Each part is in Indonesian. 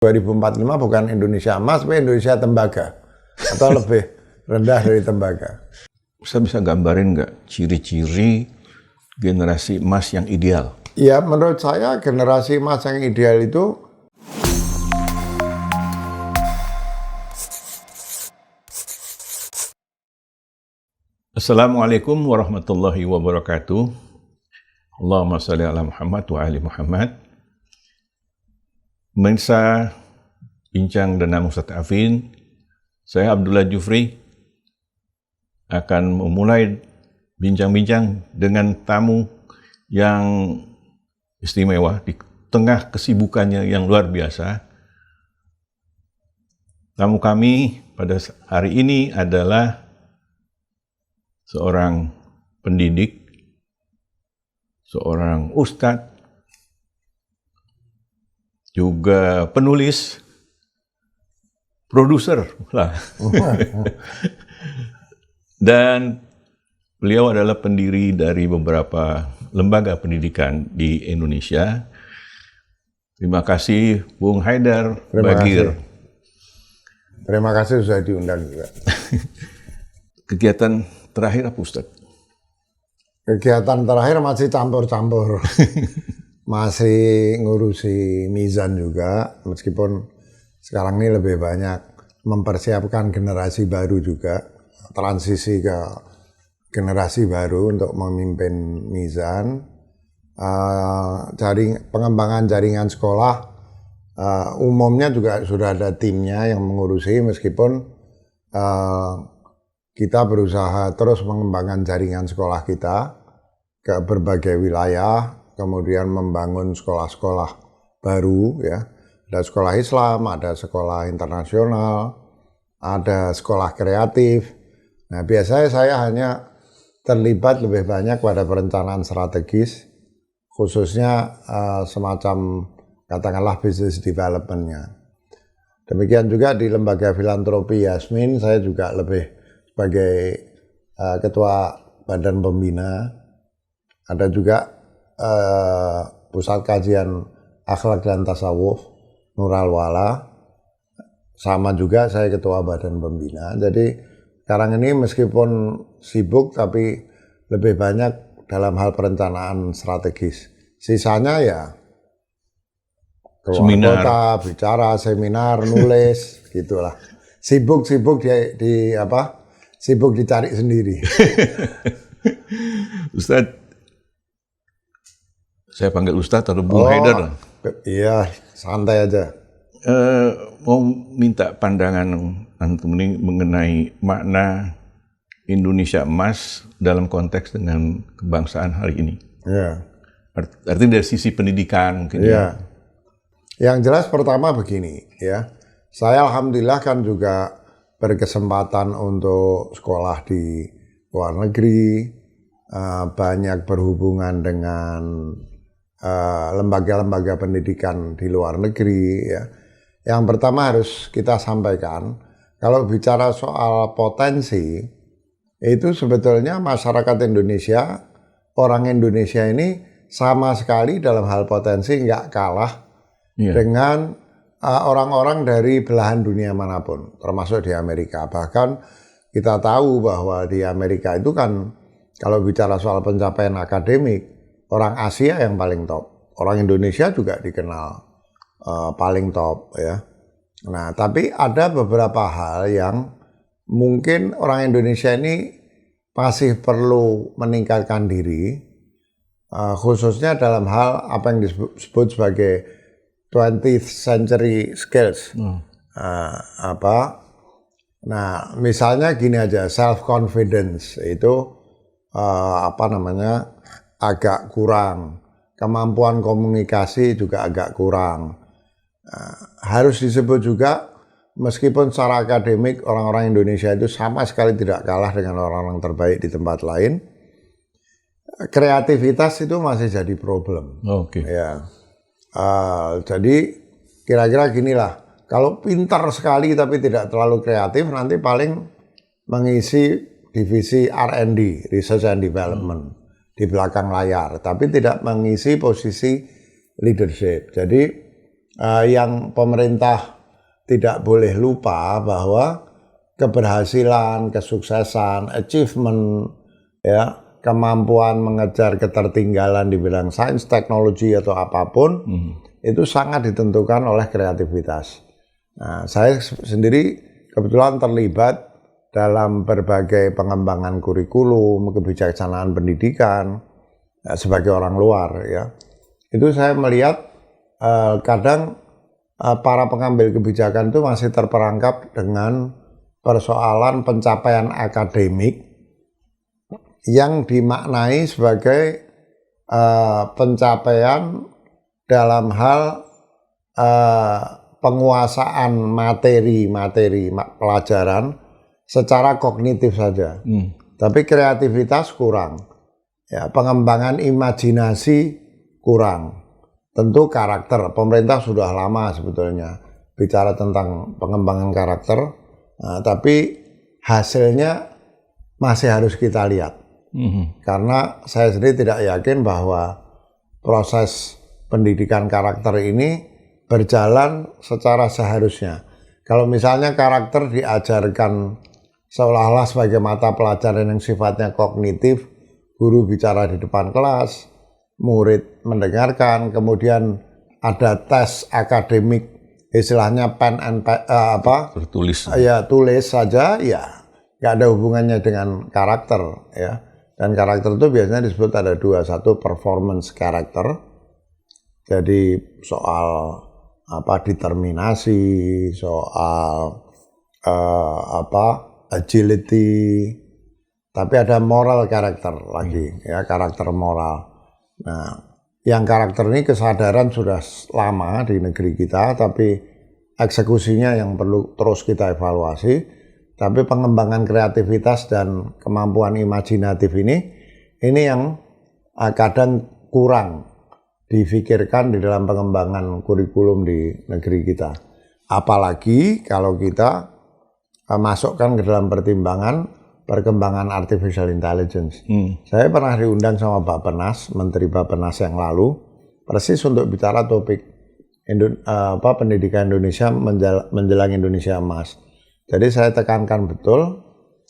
2045 bukan Indonesia emas, tapi Indonesia tembaga. Atau lebih rendah dari tembaga. Saya bisa gambarin nggak ciri-ciri generasi emas yang ideal? Ya, menurut saya generasi emas yang ideal itu Assalamualaikum warahmatullahi wabarakatuh. Allahumma sholli ala Muhammad wa ali Muhammad. Pemirsa Bincang dengan Ustadz Afin, saya Abdullah Jufri akan memulai bincang-bincang dengan tamu yang istimewa di tengah kesibukannya yang luar biasa. Tamu kami pada hari ini adalah seorang pendidik, seorang ustadz, juga penulis, produser lah. Dan beliau adalah pendiri dari beberapa lembaga pendidikan di Indonesia. Terima kasih Bung Haidar Bagir. Terima kasih sudah diundang juga. Kegiatan terakhir apa Ustaz? Kegiatan terakhir masih campur-campur. Masih ngurusi mizan juga, meskipun sekarang ini lebih banyak mempersiapkan generasi baru juga, transisi ke generasi baru untuk memimpin mizan. Pengembangan jaringan sekolah umumnya juga sudah ada timnya yang mengurusi, meskipun kita berusaha terus mengembangkan jaringan sekolah kita ke berbagai wilayah, kemudian membangun sekolah-sekolah baru, ya. Ada sekolah Islam, ada sekolah internasional, ada sekolah kreatif. Nah, biasanya saya hanya terlibat lebih banyak pada perencanaan strategis, khususnya semacam katakanlah business development-nya. Demikian juga di lembaga filantropi Yasmin, saya juga lebih sebagai ketua badan pembina. Ada juga pusat kajian akhlak dan tasawuf Nurul Wala, sama juga saya ketua badan pembina. Jadi sekarang ini meskipun sibuk tapi lebih banyak dalam hal perencanaan strategis. Sisanya ya keluar kota, bicara, seminar, nulis, gitulah. Sibuk sibuk dicari sendiri. Ustadz, saya panggil Ustadz atau Bung Haidar? Iya, santai aja. Mau minta pandangan antum ini mengenai makna Indonesia emas dalam konteks dengan kebangsaan hari ini. Ya. Artinya dari sisi pendidikan mungkin. Ya. Yang jelas pertama begini, ya. Saya alhamdulillah kan juga berkesempatan untuk sekolah di luar negeri, banyak berhubungan dengan lembaga-lembaga pendidikan di luar negeri, ya. Yang pertama harus kita sampaikan, kalau bicara soal potensi, itu sebetulnya masyarakat Indonesia, orang Indonesia ini sama sekali dalam hal potensi nggak kalah dengan orang-orang dari belahan dunia manapun, termasuk di Amerika. Bahkan kita tahu bahwa di Amerika itu kan, kalau bicara soal pencapaian akademik, orang Asia yang paling top. Orang Indonesia juga dikenal paling top, ya. Nah, tapi ada beberapa hal yang mungkin orang Indonesia ini masih perlu meningkatkan diri, khususnya dalam hal apa yang disebut sebagai 20th century skills. Nah, misalnya gini aja, self confidence itu agak kurang. Kemampuan komunikasi juga agak kurang. Harus disebut juga, meskipun secara akademik orang-orang Indonesia itu sama sekali tidak kalah dengan orang-orang terbaik di tempat lain, kreativitas itu masih jadi problem. Oke. Ya. Jadi kira-kira ginilah, kalau pintar sekali tapi tidak terlalu kreatif, nanti paling mengisi divisi R&D, Research and Development, di belakang layar, tapi tidak mengisi posisi leadership. Jadi yang pemerintah tidak boleh lupa bahwa keberhasilan, kesuksesan, achievement, ya, kemampuan mengejar ketertinggalan di bidang sains, teknologi atau apapun itu sangat ditentukan oleh kreativitas. Nah, saya sendiri kebetulan terlibat dalam berbagai pengembangan kurikulum, kebijaksanaan pendidikan sebagai orang luar, ya. Itu saya melihat kadang para pengambil kebijakan itu masih terperangkap dengan persoalan pencapaian akademik yang dimaknai sebagai pencapaian dalam hal penguasaan materi pelajaran secara kognitif saja. Tapi kreativitas kurang. Ya, pengembangan imajinasi kurang. Tentu karakter, pemerintah sudah lama sebetulnya bicara tentang pengembangan karakter, tapi hasilnya masih harus kita lihat. Karena saya sendiri tidak yakin bahwa proses pendidikan karakter ini berjalan secara seharusnya. Kalau misalnya karakter diajarkan seolah-olah sebagai mata pelajaran yang sifatnya kognitif, guru bicara di depan kelas, murid mendengarkan, kemudian ada tes akademik, istilahnya pen and tertulis, ya tulis saja, ya nggak ada hubungannya dengan karakter, ya. Dan karakter itu biasanya disebut ada dua, satu performance karakter, jadi soal determinasi, soal agility, tapi ada moral karakter lagi, ya, karakter moral. Nah, yang karakter ini kesadaran sudah lama di negeri kita, tapi eksekusinya yang perlu terus kita evaluasi. Tapi pengembangan kreativitas dan kemampuan imajinatif ini yang kadang kurang difikirkan di dalam pengembangan kurikulum di negeri kita. Apalagi kalau kita masukkan ke dalam perkembangan artificial intelligence. Saya pernah diundang sama Bappenas, Menteri Bappenas yang lalu, persis untuk bicara topik pendidikan Indonesia menjelang Indonesia Emas. Jadi saya tekankan betul,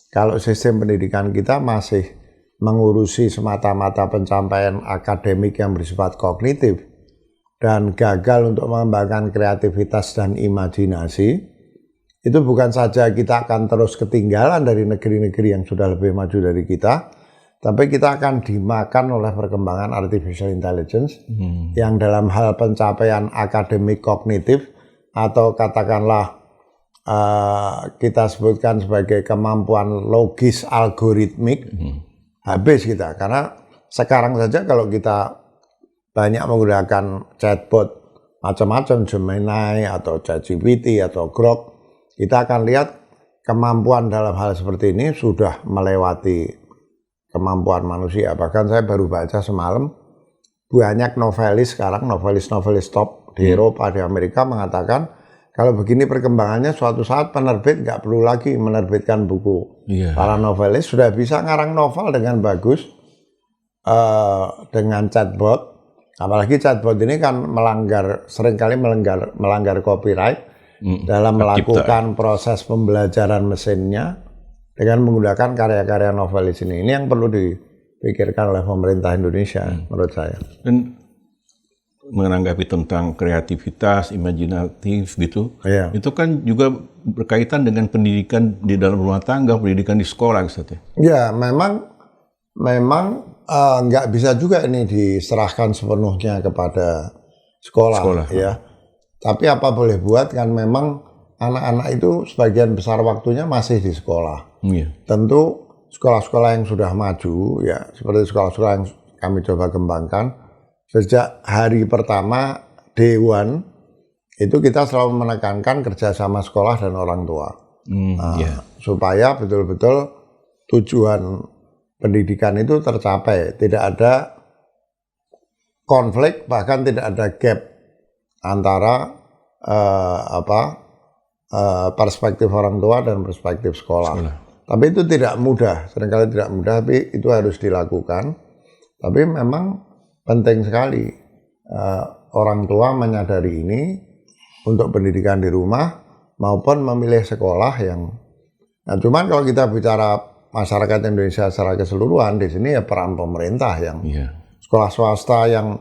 kalau sistem pendidikan kita masih mengurusi semata-mata pencapaian akademik yang bersifat kognitif dan gagal untuk mengembangkan kreativitas dan imajinasi, itu bukan saja kita akan terus ketinggalan dari negeri-negeri yang sudah lebih maju dari kita, tapi kita akan dimakan oleh perkembangan artificial intelligence yang dalam hal pencapaian akademik kognitif atau katakanlah kita sebutkan sebagai kemampuan logis algoritmik, habis kita. Karena sekarang saja kalau kita banyak menggunakan chatbot macam-macam, Gemini atau ChatGPT atau Grok, kita akan lihat kemampuan dalam hal seperti ini sudah melewati kemampuan manusia. Bahkan saya baru baca semalam, banyak novelis sekarang, novelis top di Eropa, di Amerika mengatakan kalau begini perkembangannya suatu saat penerbit nggak perlu lagi menerbitkan buku. Para novelis sudah bisa ngarang novel dengan bagus dengan chatbot. Apalagi chatbot ini kan seringkali melanggar copyright dalam melakukan proses pembelajaran mesinnya dengan menggunakan karya-karya novelis ini. Ini yang perlu dipikirkan oleh pemerintah Indonesia menurut saya. Dan menanggapi tentang kreativitas, imajinatif gitu, itu kan juga berkaitan dengan pendidikan di dalam rumah tangga, pendidikan di sekolah, Ustaz. Ya, memang nggak bisa juga ini diserahkan sepenuhnya kepada sekolah. Ya. Tapi apa boleh buat, kan memang anak-anak itu sebagian besar waktunya masih di sekolah. Tentu sekolah-sekolah yang sudah maju, ya seperti sekolah-sekolah yang kami coba kembangkan, sejak hari pertama Day One, itu kita selalu menekankan kerjasama sekolah dan orang tua. Supaya betul-betul tujuan pendidikan itu tercapai. Tidak ada konflik, bahkan tidak ada gap antara perspektif orang tua dan perspektif sekolah. Tapi itu tidak mudah, seringkali tidak mudah, tapi itu harus dilakukan. Tapi memang penting sekali orang tua menyadari ini, untuk pendidikan di rumah maupun memilih sekolah yang. Nah, cuman kalau kita bicara masyarakat Indonesia secara keseluruhan, di sini ya peran pemerintah yang sekolah swasta yang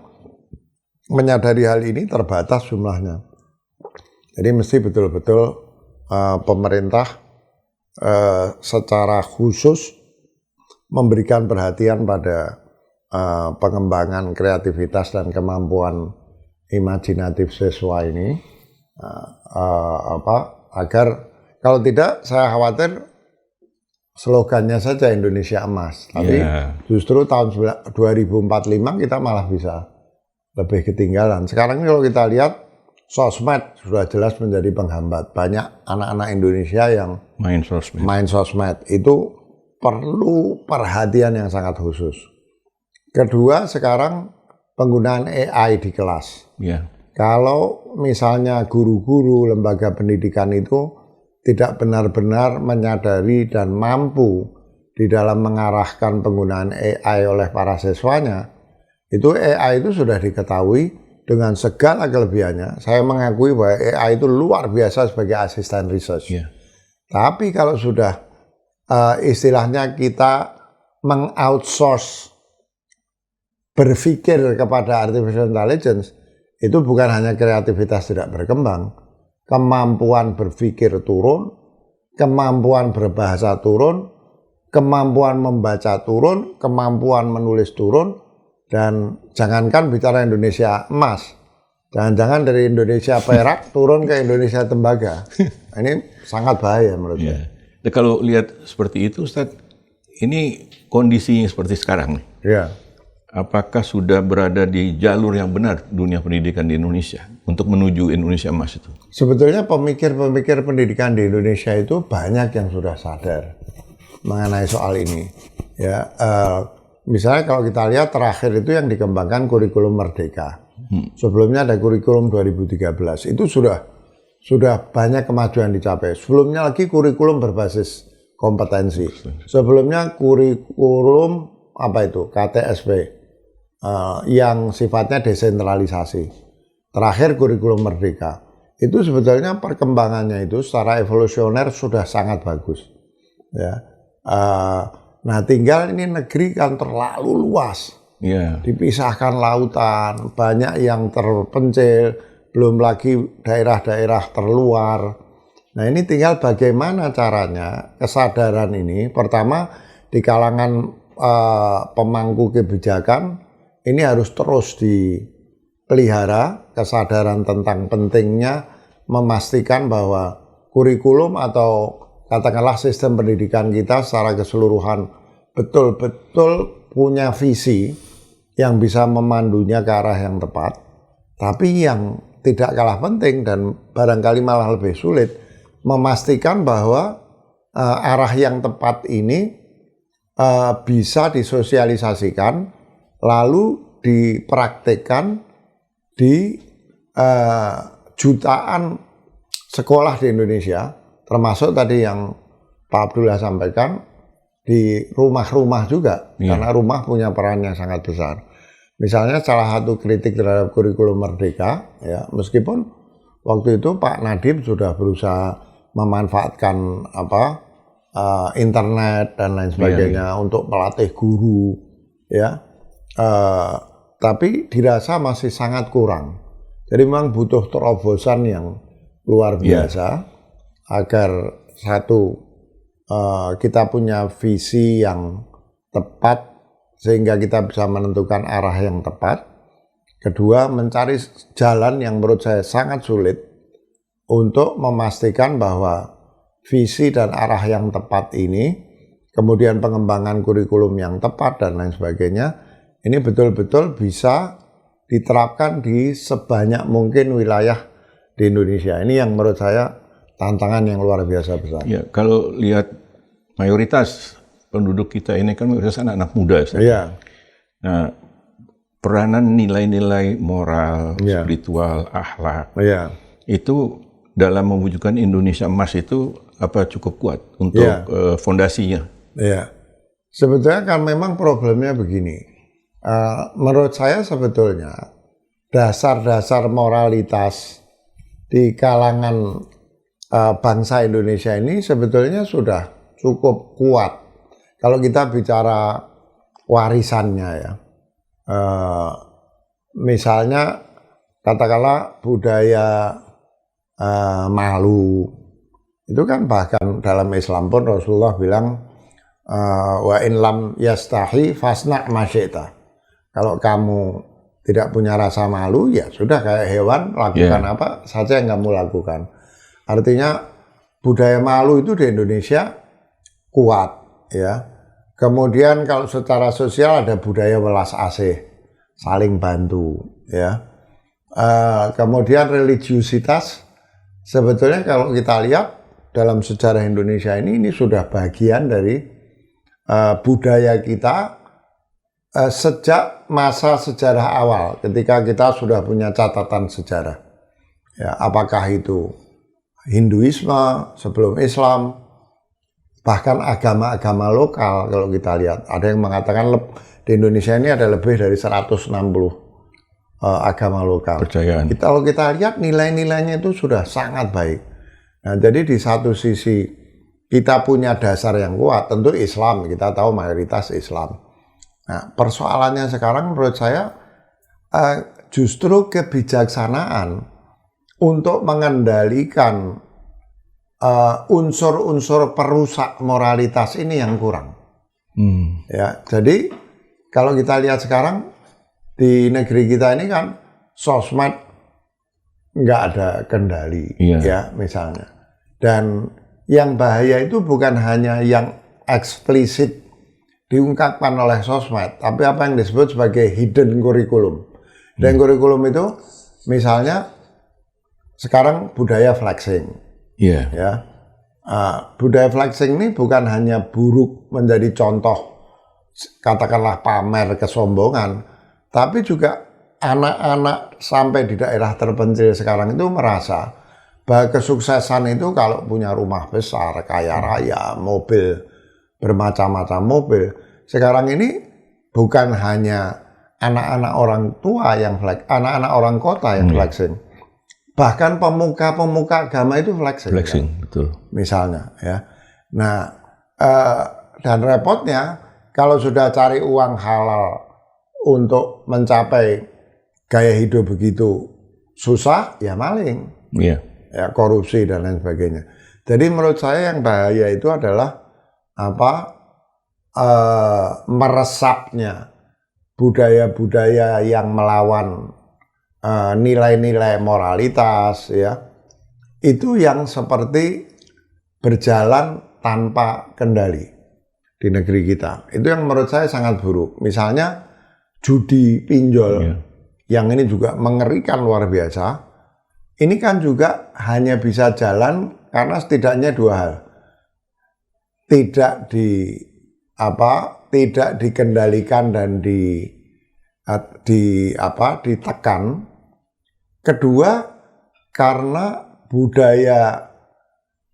menyadari hal ini terbatas jumlahnya. Jadi mesti betul-betul pemerintah secara khusus memberikan perhatian pada pengembangan kreativitas dan kemampuan imajinatif siswa ini, agar kalau tidak saya khawatir slogannya saja Indonesia Emas, tapi justru tahun 2045 kita malah bisa lebih ketinggalan. Sekarang kalau kita lihat sosmed sudah jelas menjadi penghambat. Banyak anak-anak Indonesia yang main sosmed. Itu perlu perhatian yang sangat khusus. Kedua, sekarang penggunaan AI di kelas. Kalau misalnya guru-guru lembaga pendidikan itu tidak benar-benar menyadari dan mampu di dalam mengarahkan penggunaan AI oleh para siswanya, itu AI itu sudah diketahui dengan segala kelebihannya. Saya mengakui bahwa AI itu luar biasa sebagai asisten research. Tapi kalau sudah istilahnya kita meng-outsource berpikir kepada artificial intelligence, itu bukan hanya kreativitas tidak berkembang, kemampuan berpikir turun, kemampuan berbahasa turun, kemampuan membaca turun, kemampuan menulis turun, dan jangankan bicara Indonesia Emas, jangan-jangan dari Indonesia perak turun ke Indonesia tembaga. Ini sangat bahaya menurut saya. Nah, kalau lihat seperti itu, Ustadz, ini kondisinya seperti sekarang nih. Apakah sudah berada di jalur yang benar dunia pendidikan di Indonesia untuk menuju Indonesia Emas itu? Sebetulnya pemikir-pemikir pendidikan di Indonesia itu banyak yang sudah sadar mengenai soal ini. Ya, misalnya kalau kita lihat terakhir itu yang dikembangkan kurikulum Merdeka. Sebelumnya ada kurikulum 2013. Itu sudah banyak kemajuan dicapai. Sebelumnya lagi kurikulum berbasis kompetensi. Sebelumnya kurikulum KTSP. Yang sifatnya desentralisasi. Terakhir kurikulum Merdeka. Itu sebetulnya perkembangannya itu secara evolusioner sudah sangat bagus. Ya. Nah tinggal ini negeri kan terlalu luas. Dipisahkan lautan, banyak yang terpencil, belum lagi daerah-daerah terluar. Nah ini tinggal bagaimana caranya kesadaran ini, pertama di kalangan pemangku kebijakan, ini harus terus dipelihara kesadaran tentang pentingnya memastikan bahwa kurikulum atau katakanlah sistem pendidikan kita secara keseluruhan betul-betul punya visi yang bisa memandunya ke arah yang tepat. Tapi yang tidak kalah penting dan barangkali malah lebih sulit, memastikan bahwa arah yang tepat ini bisa disosialisasikan lalu dipraktekkan di jutaan sekolah di Indonesia, termasuk tadi yang Pak Abdullah sampaikan, di rumah-rumah juga, karena rumah punya peran yang sangat besar. Misalnya salah satu kritik terhadap kurikulum Merdeka, ya, meskipun waktu itu Pak Nadiem sudah berusaha memanfaatkan internet dan lain sebagainya untuk melatih guru, ya. Tapi dirasa masih sangat kurang. Jadi memang butuh terobosan yang luar biasa agar kita punya visi yang tepat sehingga kita bisa menentukan arah yang tepat. Kedua, mencari jalan yang menurut saya sangat sulit untuk memastikan bahwa visi dan arah yang tepat ini, kemudian pengembangan kurikulum yang tepat dan lain sebagainya, ini betul-betul bisa diterapkan di sebanyak mungkin wilayah di Indonesia. Ini yang menurut saya tantangan yang luar biasa besar. Ya, kalau lihat mayoritas penduduk kita ini kan mayoritas anak-anak muda. Nah, peranan nilai-nilai moral, spiritual, akhlak, itu dalam mewujudkan Indonesia Emas itu cukup kuat untuk fondasinya? Sebetulnya kan memang problemnya begini. Menurut saya sebetulnya dasar-dasar moralitas di kalangan bangsa Indonesia ini sebetulnya sudah cukup kuat. Kalau kita bicara warisannya ya, misalnya katakanlah budaya malu, itu kan bahkan dalam Islam pun Rasulullah bilang, wa in lam yastahi fasna masyita. Kalau kamu tidak punya rasa malu, ya sudah kayak hewan, lakukan apa saja yang kamu lakukan. Artinya budaya malu itu di Indonesia kuat, ya. Kemudian kalau secara sosial ada budaya welas asih, saling bantu, ya. Kemudian religiusitas, sebetulnya kalau kita lihat dalam sejarah Indonesia ini sudah bagian dari budaya kita. Sejak masa sejarah awal, ketika kita sudah punya catatan sejarah, ya, apakah itu Hinduisme sebelum Islam, bahkan agama-agama lokal, kalau kita lihat, ada yang mengatakan di Indonesia ini ada lebih dari 160 agama lokal. Kalau kita lihat nilai-nilainya itu sudah sangat baik. Nah, jadi di satu sisi kita punya dasar yang kuat, tentu Islam, kita tahu mayoritas Islam. Nah, persoalannya sekarang menurut saya justru kebijaksanaan untuk mengendalikan unsur-unsur perusak moralitas ini yang kurang. Ya, jadi kalau kita lihat sekarang di negeri kita ini kan sosmed nggak ada kendali, ya misalnya. Dan yang bahaya itu bukan hanya yang eksplisit diungkapkan oleh sosmed, tapi apa yang disebut sebagai hidden curriculum. Dan kurikulum itu misalnya sekarang budaya flexing. Ya. Budaya flexing ini bukan hanya buruk menjadi contoh katakanlah pamer kesombongan, tapi juga anak-anak sampai di daerah terpencil sekarang itu merasa bahwa kesuksesan itu kalau punya rumah besar, kaya raya, mobil bermacam-macam mobil. Sekarang ini bukan hanya anak-anak orang tua yang anak-anak orang kota yang flexing. Bahkan pemuka-pemuka agama itu flexing kan? Betul. Misalnya, ya. Nah, dan repotnya kalau sudah cari uang halal untuk mencapai gaya hidup begitu susah, ya maling, ya korupsi dan lain sebagainya. Jadi menurut saya yang bahaya itu adalah meresapnya budaya-budaya yang melawan nilai-nilai moralitas, ya, itu yang seperti berjalan tanpa kendali di negeri kita. Itu yang menurut saya sangat buruk. Misalnya judi pinjol, yang ini juga mengerikan luar biasa. Ini kan juga hanya bisa jalan karena setidaknya dua hal. Tidak dikendalikan dan ditekan. Kedua, karena budaya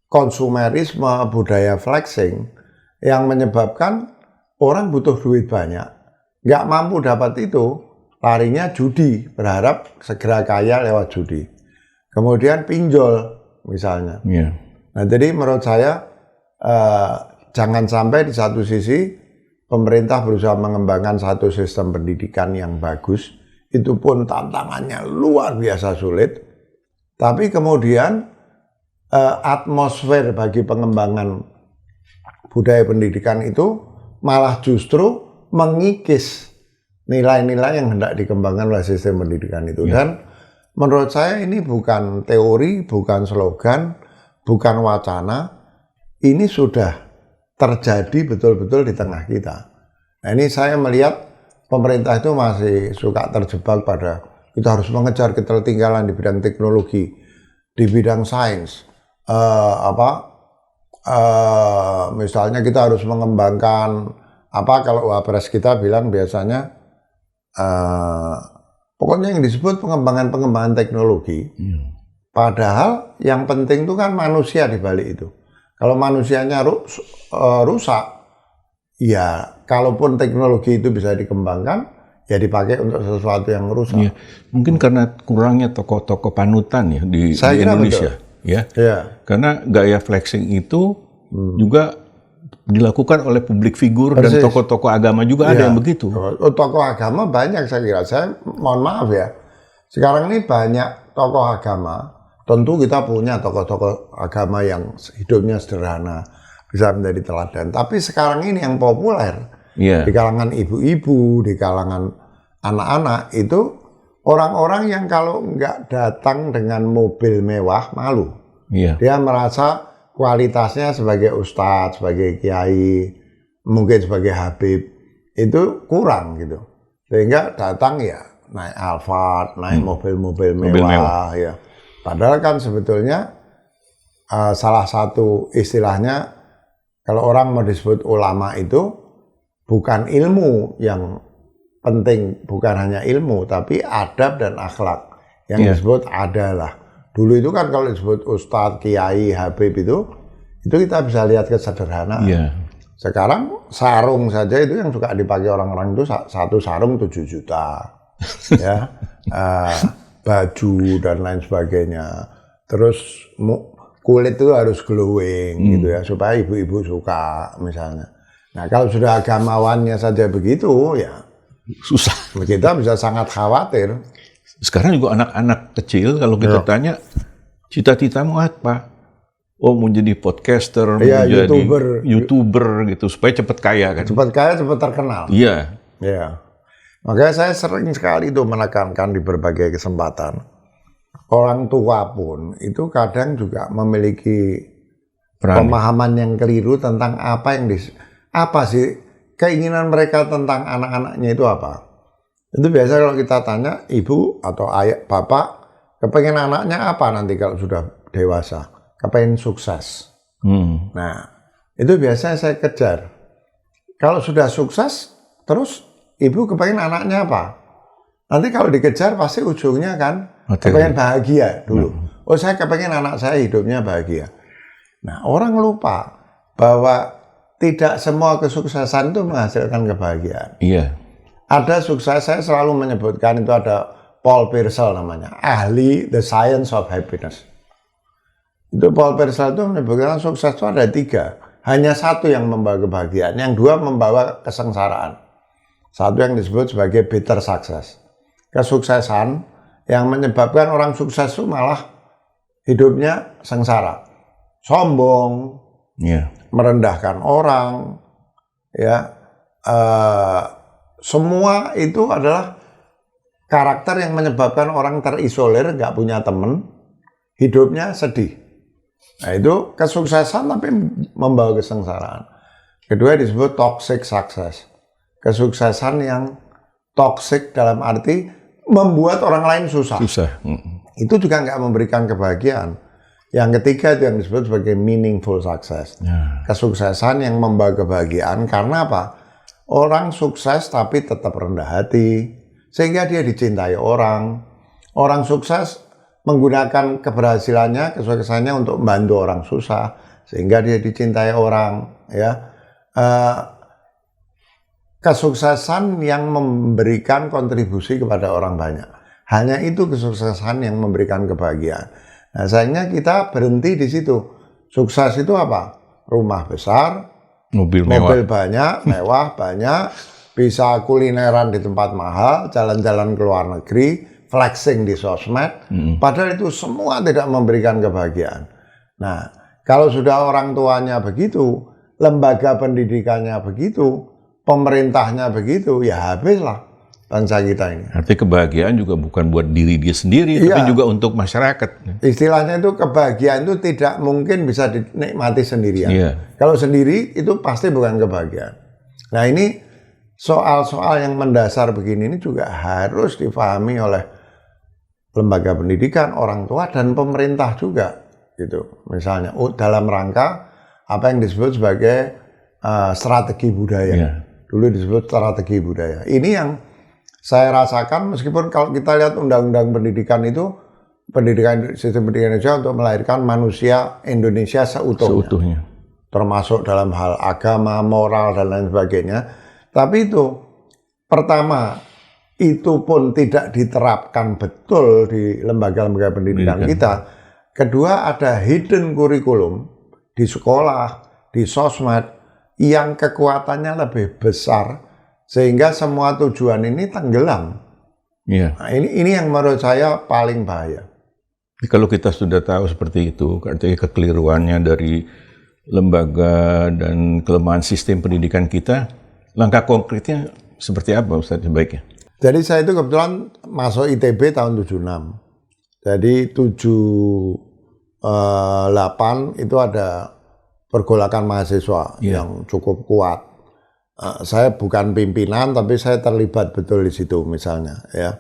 konsumerisme, budaya flexing yang menyebabkan orang butuh duit banyak, nggak mampu dapat itu, larinya judi, berharap segera kaya lewat judi. Kemudian pinjol misalnya. Nah, jadi menurut saya jangan sampai di satu sisi pemerintah berusaha mengembangkan satu sistem pendidikan yang bagus, itu pun tantangannya luar biasa sulit, tapi kemudian atmosfer bagi pengembangan budaya pendidikan itu malah justru mengikis nilai-nilai yang hendak dikembangkan oleh sistem pendidikan itu. Dan menurut saya ini bukan teori, bukan slogan, bukan wacana, ini sudah terjadi betul-betul di tengah kita. Nah, ini saya melihat pemerintah itu masih suka terjebak pada kita harus mengejar ketertinggalan di bidang teknologi, di bidang sains. Misalnya kita harus mengembangkan kalau Wapres kita bilang biasanya pokoknya yang disebut pengembangan teknologi. Padahal yang penting itu kan manusia di balik itu. Kalau manusianya rusak, ya kalaupun teknologi itu bisa dikembangkan, ya dipakai untuk sesuatu yang merusak. Iya. Mungkin karena kurangnya tokoh-tokoh panutan ya di Indonesia. Ya. Karena gaya flexing itu juga dilakukan oleh publik figur dan tokoh-tokoh agama juga ada yang begitu. Tokoh agama banyak saya kira. Saya mohon maaf ya. Sekarang ini banyak tokoh agama. Tentu kita punya tokoh-tokoh agama yang hidupnya sederhana, bisa menjadi teladan. Tapi sekarang ini yang populer di kalangan ibu-ibu, di kalangan anak-anak itu orang-orang yang kalau nggak datang dengan mobil mewah malu. Dia merasa kualitasnya sebagai ustadz, sebagai kiai, mungkin sebagai habib itu kurang gitu. Sehingga datang ya naik Alphard, naik mobil-mobil mewah ya. Padahal kan sebetulnya salah satu istilahnya kalau orang mau disebut ulama itu bukan ilmu yang penting, bukan hanya ilmu, tapi adab dan akhlak yang disebut adalah. Dulu itu kan kalau disebut ustadz, kiai, habib itu kita bisa lihat kesederhanaan. Sekarang sarung saja itu yang suka dipakai orang-orang itu satu sarung 7 juta, ya. Baju dan lain sebagainya. Terus kulit itu harus glowing gitu ya supaya ibu-ibu suka misalnya. Nah kalau sudah agamawannya saja begitu ya susah. Kita bisa sangat khawatir. Sekarang juga anak-anak kecil kalau kita tanya cita-citamu apa? Oh mau jadi podcaster, mau jadi YouTuber gitu supaya cepat kaya kan? Cepat kaya, cepat terkenal. Iya. Makanya saya sering sekali itu menekankan di berbagai kesempatan. Orang tua pun itu kadang juga memiliki pemahaman yang keliru tentang apa sih keinginan mereka tentang anak-anaknya itu apa. Itu biasa kalau kita tanya ibu atau ayah, bapak, kepengen anaknya apa nanti kalau sudah dewasa? Kepengen sukses. Nah, itu biasanya saya kejar. Kalau sudah sukses, terus ibu kepengen anaknya apa? Nanti kalau dikejar pasti ujungnya kan kepengen bahagia dulu. Oh saya kepengen anak saya hidupnya bahagia. Nah orang lupa bahwa tidak semua kesuksesan itu menghasilkan kebahagiaan. Ada sukses, saya selalu menyebutkan itu ada Paul Pearsall namanya, ahli The Science of Happiness. Itu Paul Pearsall itu menyebutkan sukses itu ada 3. Hanya satu yang membawa kebahagiaan, yang 2 membawa kesengsaraan. Satu yang disebut sebagai bitter success. Kesuksesan yang menyebabkan orang sukses itu malah hidupnya sengsara. Sombong, merendahkan orang, ya. Semua itu adalah karakter yang menyebabkan orang terisolir, nggak punya teman, hidupnya sedih. Nah itu kesuksesan tapi membawa kesengsaraan. Kedua disebut toxic success. Kesuksesan yang toksik dalam arti membuat orang lain susah. Itu juga nggak memberikan kebahagiaan. Yang ketiga itu yang disebut sebagai meaningful success. Kesuksesan yang membawa kebahagiaan karena apa? Orang sukses tapi tetap rendah hati, sehingga dia dicintai orang. Orang sukses menggunakan keberhasilannya, kesuksesannya untuk membantu orang susah, sehingga dia dicintai orang. Ya. Kesuksesan yang memberikan kontribusi kepada orang banyak. Hanya itu kesuksesan yang memberikan kebahagiaan. Nah, sayangnya kita berhenti di situ. Sukses itu apa? Rumah besar, mobil banyak, mewah banyak, bisa kulineran di tempat mahal, jalan-jalan ke luar negeri, flexing di sosmed. Padahal itu semua tidak memberikan kebahagiaan. Nah, kalau sudah orang tuanya begitu, lembaga pendidikannya begitu, pemerintahnya begitu, ya habislah bangsa kita ini. Arti kebahagiaan juga bukan buat diri dia sendiri, tapi juga untuk masyarakat. Istilahnya itu kebahagiaan itu tidak mungkin bisa dinikmati sendirian. Kalau sendiri itu pasti bukan kebahagiaan. Nah ini soal-soal yang mendasar begini ini juga harus dipahami oleh lembaga pendidikan, orang tua dan pemerintah juga. Gitu. Misalnya dalam rangka apa yang disebut sebagai strategi budaya. Dulu disebut strategi budaya. Ini yang saya rasakan meskipun kalau kita lihat undang-undang pendidikan itu, sistem pendidikan Indonesia untuk melahirkan manusia Indonesia seutuhnya. Termasuk dalam hal agama, moral, dan lain sebagainya. Tapi itu, pertama, itu pun tidak diterapkan betul di lembaga-lembaga pendidikan kita. Kedua, ada hidden kurikulum di sekolah, di sosmed yang kekuatannya lebih besar sehingga semua tujuan ini tenggelam. Nah, ini yang menurut saya paling bahaya. Kalau kita sudah tahu seperti itu, artinya kekeliruannya dari lembaga dan kelemahan sistem pendidikan kita, langkah konkretnya seperti apa Ustaz sebaiknya? Jadi saya itu kebetulan masuk ITB tahun 76. Jadi 78 itu ada pergolakan mahasiswa yang cukup kuat. Saya bukan pimpinan, tapi saya terlibat betul di situ misalnya, ya,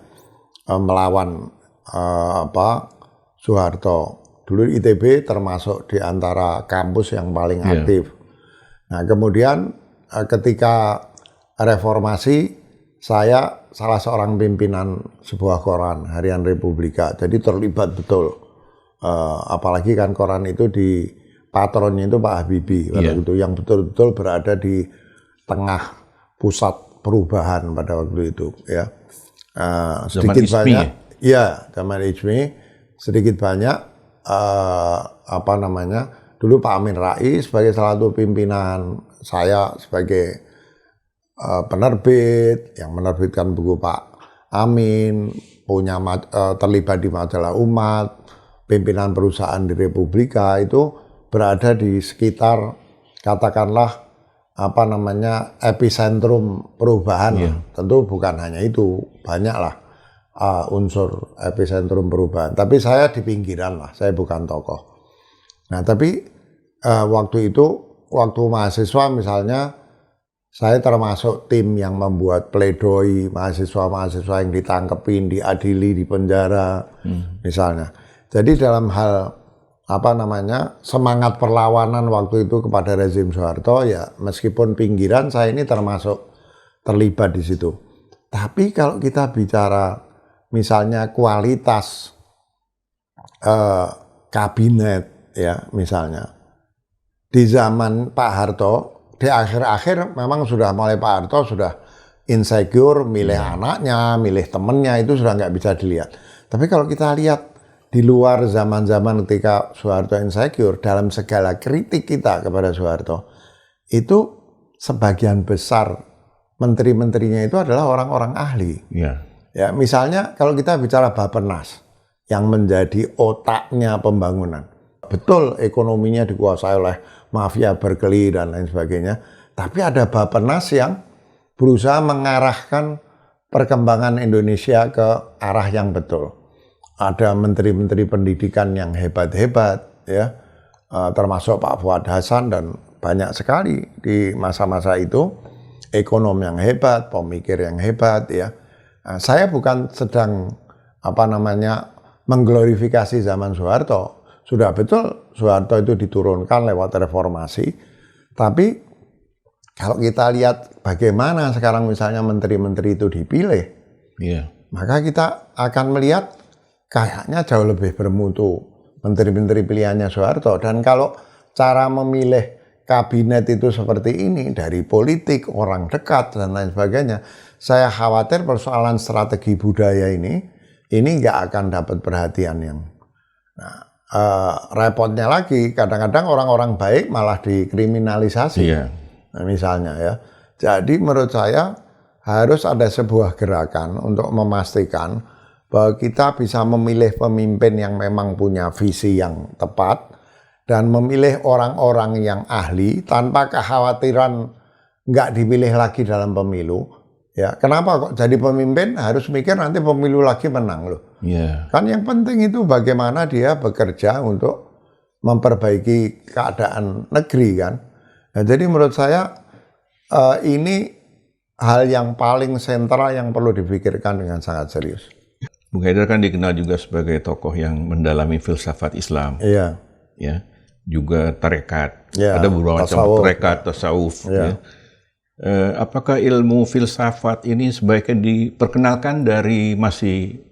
melawan Soeharto. Dulu ITB termasuk di antara kampus yang paling aktif. Nah, kemudian ketika reformasi, saya salah seorang pimpinan sebuah koran, Harian Republika. Jadi terlibat betul. Apalagi kan koran itu di patronnya itu Pak Habibie, itu yang betul-betul berada di tengah pusat perubahan pada waktu itu. Ya, sedikit banyak. Ya, zaman ISMI sedikit banyak. Dulu Pak Amin Rais sebagai salah satu pimpinan, saya sebagai penerbit yang menerbitkan buku Pak Amin, terlibat di majalah Umat, pimpinan perusahaan di Republika itu berada di sekitar katakanlah epicentrum perubahan. Tentu bukan hanya itu, banyaklah unsur epicentrum perubahan. Tapi saya di pinggiran lah, saya bukan tokoh. Nah, tapi waktu itu, waktu mahasiswa misalnya, saya termasuk tim yang membuat pledoi mahasiswa-mahasiswa yang ditangkepin, diadili, di penjara, misalnya. Jadi dalam hal semangat perlawanan waktu itu kepada rezim Soeharto, ya meskipun pinggiran, saya ini termasuk terlibat di situ. Tapi kalau kita bicara misalnya kualitas kabinet, ya misalnya di zaman Pak Harto, di akhir-akhir memang sudah mulai Pak Harto sudah insecure, milih anaknya, milih temennya, itu sudah nggak bisa dilihat. Tapi kalau kita lihat di luar zaman-zaman ketika Soeharto insecure, dalam segala kritik kita kepada Soeharto, itu sebagian besar menteri-menterinya itu adalah orang-orang ahli. Ya, misalnya kalau kita bicara Bappenas yang menjadi otaknya pembangunan. Betul ekonominya dikuasai oleh mafia Berkeley dan lain sebagainya, tapi ada Bappenas yang berusaha mengarahkan perkembangan Indonesia ke arah yang betul. Ada menteri-menteri pendidikan yang hebat-hebat, ya, termasuk Pak Fuad Hasan, dan banyak sekali di masa-masa itu ekonom yang hebat, pemikir yang hebat, ya. Nah, saya bukan sedang mengglorifikasi zaman Soeharto. Sudah betul Soeharto itu diturunkan lewat reformasi, tapi kalau kita lihat bagaimana sekarang misalnya menteri-menteri itu dipilih, maka kita akan melihat kayaknya jauh lebih bermutu menteri-menteri pilihannya Soeharto. Dan kalau cara memilih kabinet itu seperti ini, dari politik, orang dekat, dan lain sebagainya, saya khawatir persoalan strategi budaya ini nggak akan dapat perhatian yang... repotnya lagi, kadang-kadang orang-orang baik malah dikriminalisasi, misalnya, ya. Jadi menurut saya harus ada sebuah gerakan untuk memastikan bahwa kita bisa memilih pemimpin yang memang punya visi yang tepat dan memilih orang-orang yang ahli tanpa kekhawatiran nggak dipilih lagi dalam pemilu. Ya, kenapa kok jadi pemimpin harus mikir nanti pemilu lagi menang loh. Kan yang penting itu bagaimana dia bekerja untuk memperbaiki keadaan negeri kan. Nah, jadi menurut saya ini hal yang paling sentral yang perlu dipikirkan dengan sangat serius. Bung Haidar kan dikenal juga sebagai tokoh yang mendalami filsafat Islam. Ya, juga tarekat. Ada beberapa macam tarekat, tasawuf. Apakah ilmu filsafat ini sebaiknya diperkenalkan dari masih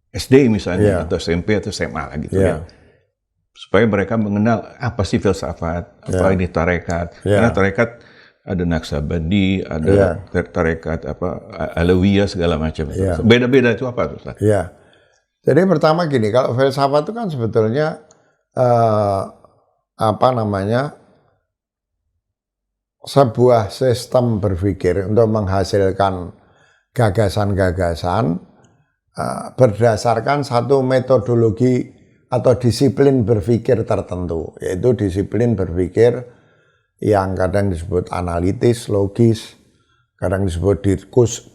SD misalnya, atau SMP atau SMA lah gitu, ya, supaya mereka mengenal apa sih filsafat, apa ini tarekat, karena tarekat ada Naksabandi, ada tarekat Alawiyah segala macam. Beda-beda itu apa, Ustaz? Iya. Jadi pertama gini, kalau filsafat itu kan sebetulnya sebuah sistem berpikir untuk menghasilkan gagasan-gagasan berdasarkan satu metodologi atau disiplin berpikir tertentu, yaitu disiplin berpikir yang kadang disebut analitis, logis, kadang disebut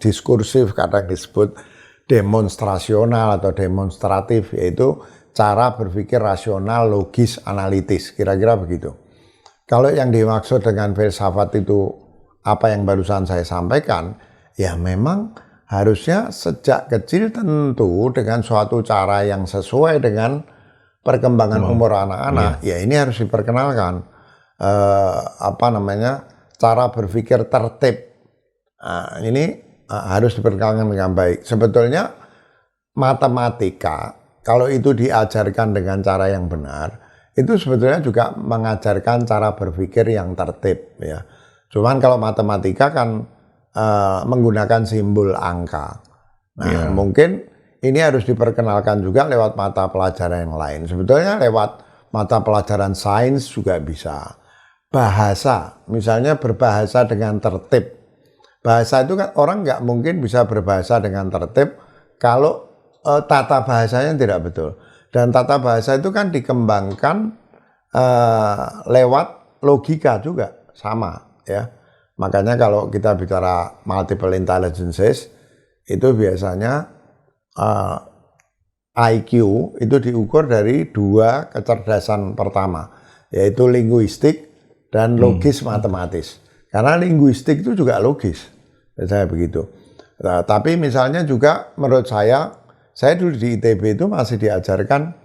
diskursif, kadang disebut demonstrasional atau demonstratif, yaitu cara berpikir rasional, logis, analitis, kira-kira begitu. Kalau yang dimaksud dengan filsafat itu apa yang barusan saya sampaikan, ya memang harusnya sejak kecil tentu dengan suatu cara yang sesuai dengan perkembangan umur anak-anak, ya ini harus diperkenalkan cara berpikir tertib. Nah, ini harus diperkenalkan dengan baik. Sebetulnya matematika kalau itu diajarkan dengan cara yang benar, itu sebetulnya juga mengajarkan cara berpikir yang tertib, ya. Cuman kalau matematika kan menggunakan simbol angka. Nah, mungkin ini harus diperkenalkan juga lewat mata pelajaran yang lain. Sebetulnya lewat mata pelajaran sains juga bisa. Bahasa, misalnya berbahasa dengan tertib. Bahasa itu kan orang nggak mungkin bisa berbahasa dengan tertib kalau tata bahasanya tidak betul. Dan tata bahasa itu kan dikembangkan lewat logika juga, sama, ya. Makanya kalau kita bicara multiple intelligences, itu biasanya IQ itu diukur dari dua kecerdasan pertama, yaitu linguistik dan logis matematis. Karena linguistik itu juga logis, saya begitu. Nah, tapi misalnya juga menurut saya dulu di ITB itu masih diajarkan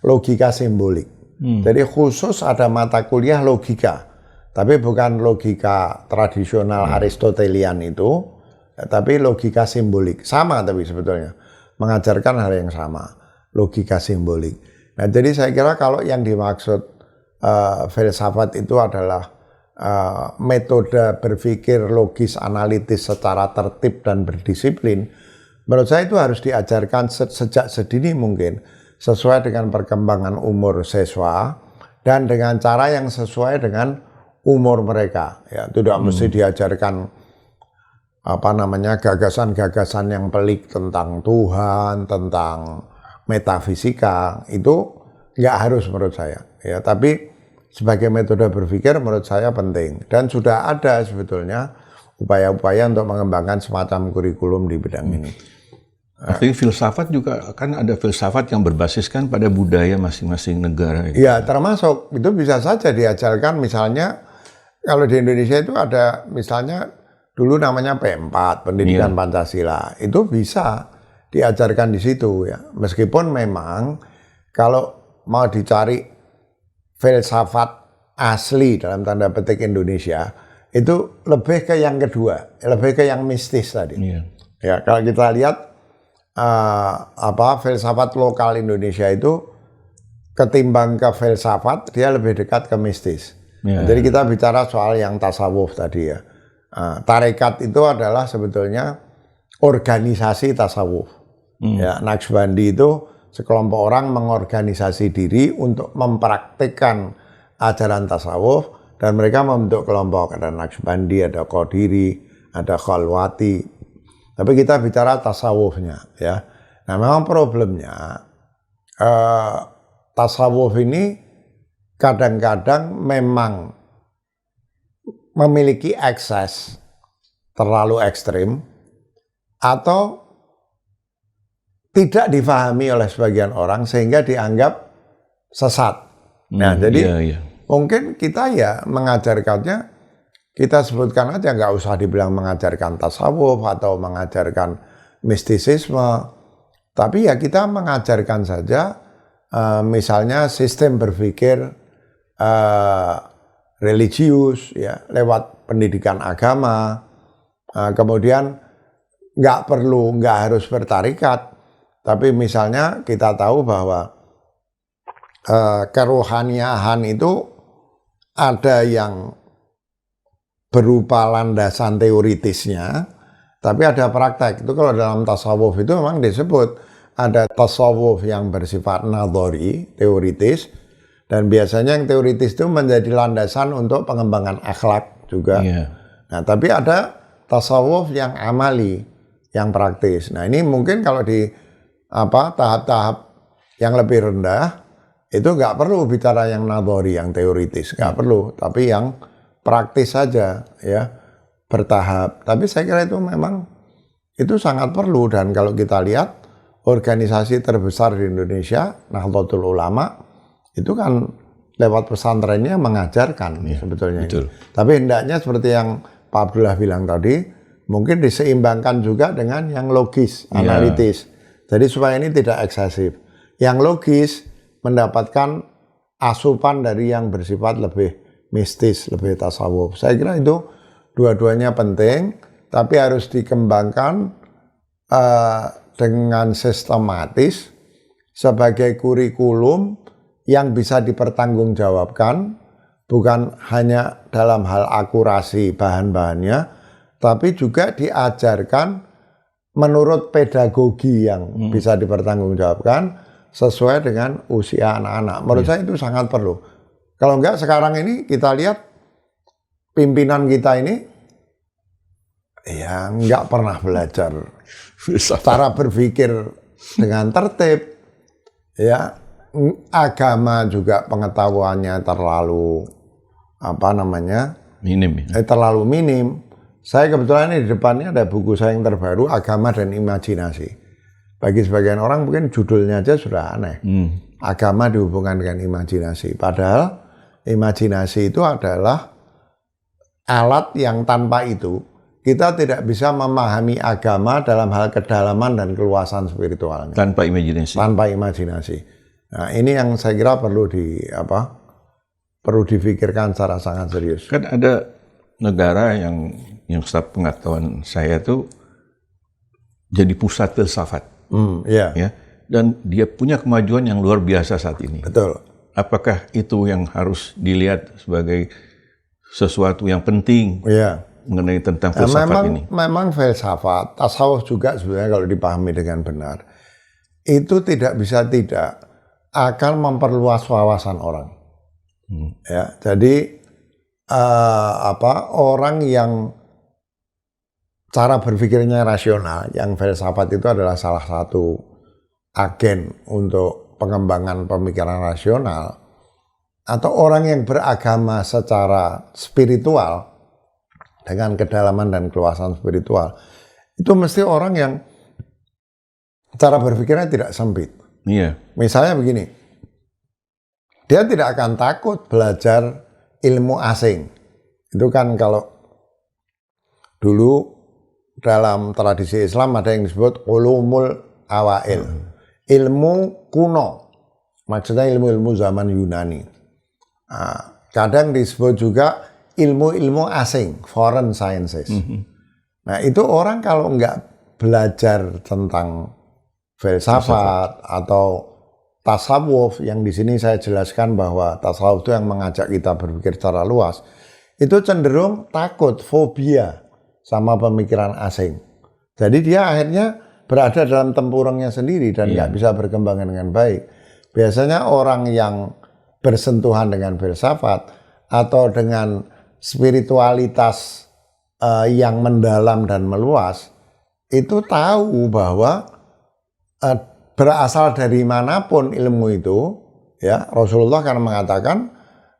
logika simbolik. Jadi khusus ada mata kuliah logika, tapi bukan logika tradisional Aristotelian itu, tapi logika simbolik. Sama tapi sebetulnya mengajarkan hal yang sama, logika simbolik. Nah, jadi saya kira kalau yang dimaksud filsafat itu adalah metode berpikir logis analitis secara tertib dan berdisiplin, menurut saya itu harus diajarkan sejak sedini mungkin, sesuai dengan perkembangan umur siswa dan dengan cara yang sesuai dengan umur mereka. Ya, tidak mesti diajarkan gagasan-gagasan yang pelik tentang Tuhan, tentang metafisika, itu nggak harus menurut saya. Ya, tapi sebagai metode berpikir menurut saya penting, dan sudah ada sebetulnya upaya-upaya untuk mengembangkan semacam kurikulum di bidang ini. Artinya filsafat juga kan ada filsafat yang berbasiskan pada budaya masing-masing negara. Ya, termasuk itu bisa saja diajarkan, misalnya kalau di Indonesia itu ada misalnya dulu namanya P4, Pendidikan Pancasila, itu bisa diajarkan di situ, ya. Meskipun memang kalau mau dicari filsafat asli dalam tanda petik Indonesia, itu lebih ke yang kedua, lebih ke yang mistis tadi. Ya, kalau kita lihat filsafat lokal Indonesia itu ketimbang ke filsafat, dia lebih dekat ke mistis. Jadi kita bicara soal yang tasawuf tadi, ya. Tarekat itu adalah sebetulnya organisasi tasawuf. Ya, Naqsbandi itu sekelompok orang mengorganisasi diri untuk mempraktikkan ajaran tasawuf, dan mereka membentuk kelompok. Ada Naqsbandi, ada Qadiri, ada Khalwati. Tapi kita bicara tasawufnya, ya. Nah, memang problemnya tasawuf ini kadang-kadang memang memiliki ekses terlalu ekstrim atau tidak difahami oleh sebagian orang sehingga dianggap sesat. Nah, jadi mungkin kita ya mengajarkannya, kita sebutkan aja, nggak usah dibilang mengajarkan tasawuf atau mengajarkan mistisisme, tapi ya kita mengajarkan saja misalnya sistem berpikir religius, ya, lewat pendidikan agama. Kemudian nggak harus bertarikat, tapi misalnya kita tahu bahwa kerohaniahan itu ada yang berupa landasan teoritisnya, tapi ada praktek. Itu kalau dalam tasawuf itu memang disebut ada tasawuf yang bersifat nadhari, teoritis, dan biasanya yang teoritis itu menjadi landasan untuk pengembangan akhlak juga. Nah, tapi ada tasawuf yang amali, yang praktis. Nah, ini mungkin kalau di tahap-tahap yang lebih rendah itu nggak perlu bicara yang nadhari, yang teoritis, nggak perlu, tapi yang praktis saja, ya, bertahap. Tapi saya kira itu memang itu sangat perlu, dan kalau kita lihat organisasi terbesar di Indonesia, Nahdlatul Ulama, itu kan lewat pesantrennya mengajarkan sebetulnya. Betul. Tapi hendaknya seperti yang Pak Abdullah bilang tadi, mungkin diseimbangkan juga dengan yang logis, analitis. Jadi supaya ini tidak eksesif. Yang logis mendapatkan asupan dari yang bersifat lebih mistis, lebih tasawuf. Saya kira itu dua-duanya penting, tapi harus dikembangkan dengan sistematis sebagai kurikulum yang bisa dipertanggungjawabkan, bukan hanya dalam hal akurasi bahan-bahannya, tapi juga diajarkan menurut pedagogi yang bisa dipertanggungjawabkan sesuai dengan usia anak-anak. Menurut saya itu sangat perlu. Kalau enggak, sekarang ini kita lihat pimpinan kita ini ya enggak pernah belajar cara berpikir dengan tertib, ya, agama juga pengetahuannya terlalu minim. Terlalu minim. Saya kebetulan ini di depannya ada buku saya yang terbaru, Agama dan Imajinasi. Bagi sebagian orang mungkin judulnya aja sudah aneh. Agama dihubungkan dengan imajinasi. Padahal imajinasi itu adalah alat yang tanpa itu kita tidak bisa memahami agama dalam hal kedalaman dan keluasan spiritualnya. Tanpa imajinasi. Tanpa imajinasi. Nah, ini yang saya kira perlu difikirkan secara sangat serius. Kan ada negara yang sepengetahuan saya tuh jadi pusat filsafat. Ya, dan dia punya kemajuan yang luar biasa saat ini. Betul. Apakah itu yang harus dilihat sebagai sesuatu yang penting mengenai tentang filsafat ini? Memang filsafat, tasawuf juga sebenarnya kalau dipahami dengan benar, itu tidak bisa tidak akan memperluas wawasan orang. Ya, jadi orang yang cara berpikirnya rasional, yang filsafat itu adalah salah satu agen untuk pengembangan pemikiran rasional, atau orang yang beragama secara spiritual dengan kedalaman dan keluasan spiritual, itu mesti orang yang cara berpikirnya tidak sempit. Misalnya begini, dia tidak akan takut belajar ilmu asing. Itu kan kalau dulu dalam tradisi Islam ada yang disebut ulumul awail, ilmu kuno, maksudnya ilmu-ilmu zaman Yunani. Kadang disebut juga ilmu-ilmu asing, foreign sciences. Nah, itu orang kalau nggak belajar tentang filsafat atau tasawuf, yang di sini saya jelaskan bahwa tasawuf itu yang mengajak kita berpikir secara luas, itu cenderung takut, fobia sama pemikiran asing. Jadi dia akhirnya berada dalam tempurungnya sendiri dan nggak bisa berkembang dengan baik. Biasanya orang yang bersentuhan dengan filsafat atau dengan spiritualitas yang mendalam dan meluas, itu tahu bahwa berasal dari manapun ilmu itu, ya, Rasulullah kan mengatakan,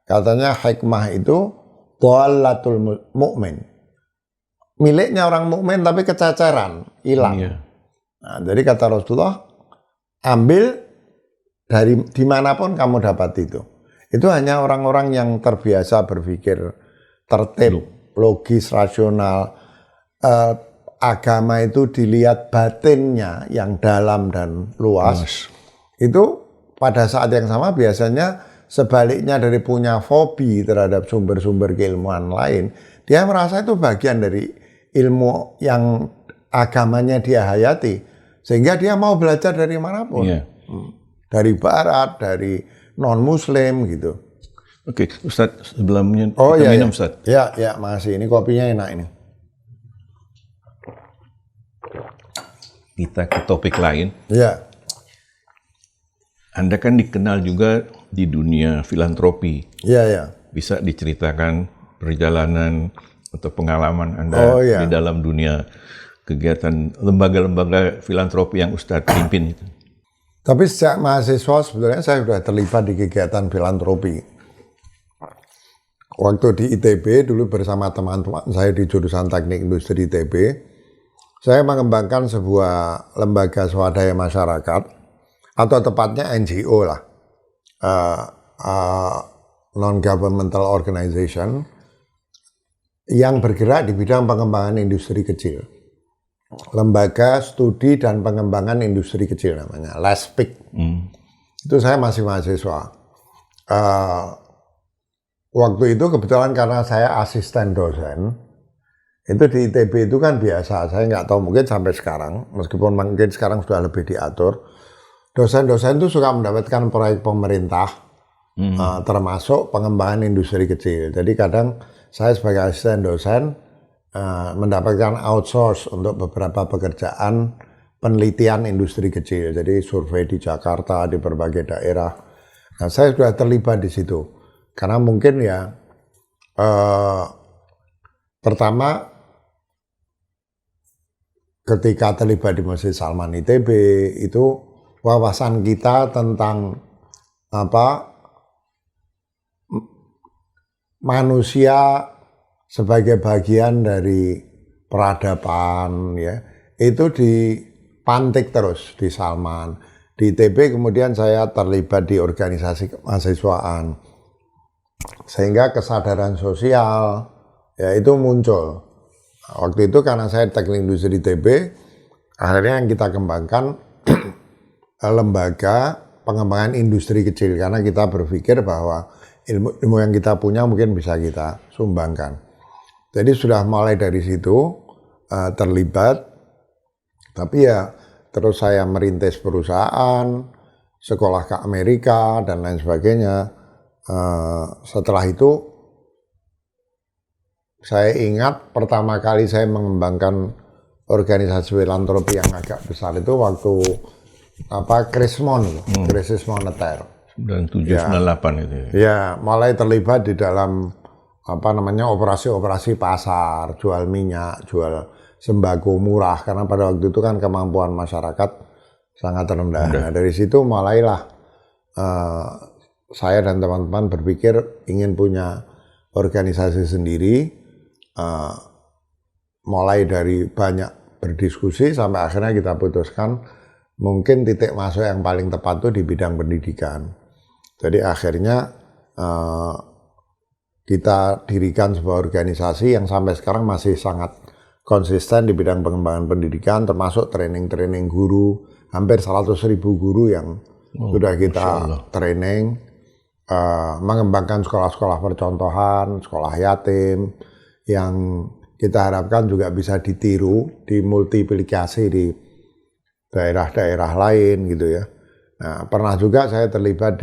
katanya hikmah itu dhalatul mu'min, miliknya orang mukmin tapi kececeran, hilang. Nah, jadi kata Rasulullah, ambil dari dimanapun kamu dapat itu. Itu hanya orang-orang yang terbiasa berpikir tertib, logis, rasional. Agama itu dilihat batinnya yang dalam dan luas. Itu pada saat yang sama biasanya sebaliknya dari punya fobi terhadap sumber-sumber keilmuan lain, dia merasa itu bagian dari ilmu yang agamanya dia hayati, sehingga dia mau belajar dari manapun, dari barat, dari non-muslim gitu. Oke, Ustadz, sebelumnya Oh kita iya, minum, iya. Ustadz. Ya, makasih. Ini kopinya enak ini. Kita ke topik lain. Ya. Anda kan dikenal juga di dunia filantropi. Iya, ya. Bisa diceritakan perjalanan atau pengalaman Anda di dalam dunia kegiatan lembaga-lembaga filantropi yang Ustadz pimpin itu? Tapi sejak mahasiswa sebenarnya saya sudah terlibat di kegiatan filantropi. Waktu di ITB dulu bersama teman-teman saya di jurusan Teknik Industri ITB, saya mengembangkan sebuah lembaga swadaya masyarakat, atau tepatnya NGO lah, non-governmental organization, yang bergerak di bidang pengembangan industri kecil. Lembaga Studi dan Pengembangan Industri Kecil namanya, LESPIK. Itu saya masih mahasiswa. Waktu itu kebetulan karena saya asisten dosen, itu di ITB itu kan biasa, saya nggak tahu mungkin sampai sekarang, meskipun mungkin sekarang sudah lebih diatur, dosen-dosen itu suka mendapatkan proyek pemerintah, termasuk pengembangan industri kecil. Jadi kadang saya sebagai asisten dosen mendapatkan outsource untuk beberapa pekerjaan penelitian industri kecil. Jadi survei di Jakarta, di berbagai daerah. Nah, saya sudah terlibat di situ. Karena mungkin ya, pertama ketika terlibat di Masjid Salman ITB, itu wawasan kita tentang manusia sebagai bagian dari peradaban, ya, itu dipantik terus di Salman. Di ITB kemudian saya terlibat di organisasi kemahasiswaan, sehingga kesadaran sosial ya itu muncul. Waktu itu karena saya Teknik Industri ITB, akhirnya yang kita kembangkan lembaga pengembangan industri kecil, karena kita berpikir bahwa ilmu yang kita punya mungkin bisa kita sumbangkan. Jadi sudah mulai dari situ terlibat, tapi ya terus saya merintis perusahaan, sekolah ke Amerika dan lain sebagainya. Setelah itu saya ingat pertama kali saya mengembangkan organisasi filantropi yang agak besar itu waktu Krismon, krisis moneter 97-98 itu. Ya, mulai terlibat di dalam operasi-operasi pasar, jual minyak, jual sembako murah, karena pada waktu itu kan kemampuan masyarakat sangat rendah. Nah, dari situ mulailah saya dan teman-teman berpikir ingin punya organisasi sendiri, mulai dari banyak berdiskusi sampai akhirnya kita putuskan mungkin titik masuk yang paling tepat itu di bidang pendidikan. Jadi akhirnya kita dirikan sebuah organisasi yang sampai sekarang masih sangat konsisten di bidang pengembangan pendidikan, termasuk training guru, hampir 100.000 guru yang sudah kita training. Mengembangkan sekolah-sekolah percontohan, sekolah yatim, yang kita harapkan juga bisa ditiru, dimultiplikasi di daerah-daerah lain gitu ya. Nah, pernah juga saya terlibat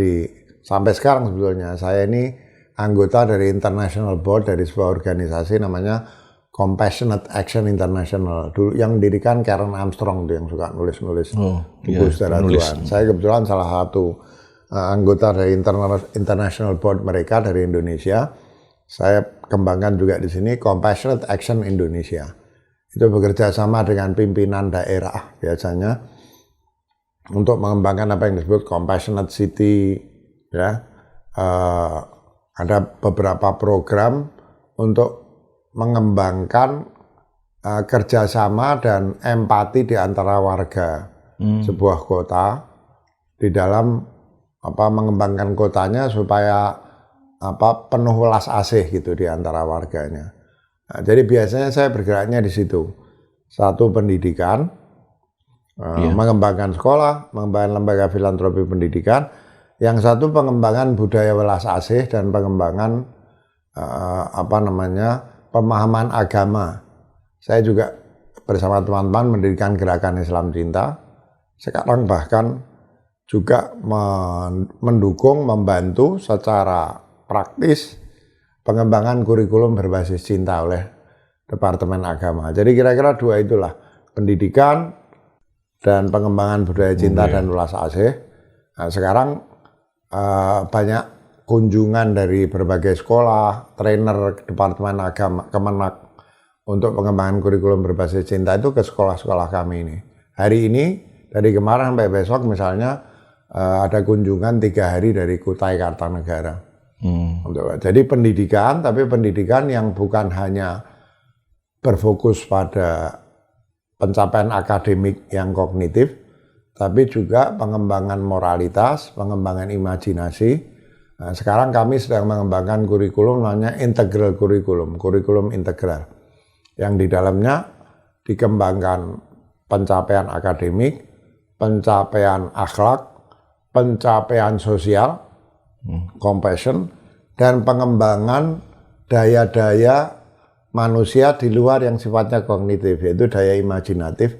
sampai sekarang sebetulnya, saya ini anggota dari International Board dari sebuah organisasi namanya Compassionate Action International, dulu yang didirikan Karen Armstrong tuh, yang suka nulis-nulis buku sejarah Tuhan. Saya kebetulan salah satu anggota dari International Board mereka dari Indonesia. Saya kembangkan juga di sini Compassionate Action Indonesia. Itu bekerja sama dengan pimpinan daerah biasanya untuk mengembangkan apa yang disebut Compassionate City, ya. Ada beberapa program untuk mengembangkan kerjasama dan empati di antara warga sebuah kota di dalam mengembangkan kotanya supaya penuh welas asih gitu di antara warganya. Nah, jadi biasanya saya bergeraknya di situ. Satu pendidikan, mengembangkan sekolah, mengembangkan lembaga filantropi pendidikan. Yang satu pengembangan budaya welas asih dan pengembangan pemahaman agama. Saya juga bersama teman-teman mendirikan Gerakan Islam Cinta. Sekarang bahkan juga mendukung, membantu secara praktis pengembangan kurikulum berbasis cinta oleh Departemen Agama. Jadi kira-kira dua itulah, pendidikan dan pengembangan budaya cinta dan welas asih. Nah, sekarang banyak kunjungan dari berbagai sekolah, trainer Departemen Agama, Kemenak untuk pengembangan kurikulum berbasis cinta itu ke sekolah-sekolah kami ini. Hari ini, dari kemarin sampai besok misalnya, ada kunjungan 3 hari dari Kutai Kartanegara. Jadi pendidikan, tapi pendidikan yang bukan hanya berfokus pada pencapaian akademik yang kognitif, tapi juga pengembangan moralitas, pengembangan imajinasi. Nah, sekarang kami sedang mengembangkan kurikulum namanya integral kurikulum integral, yang di dalamnya dikembangkan pencapaian akademik, pencapaian akhlak, pencapaian sosial, compassion, dan pengembangan daya-daya manusia di luar yang sifatnya kognitif, yaitu daya imajinatif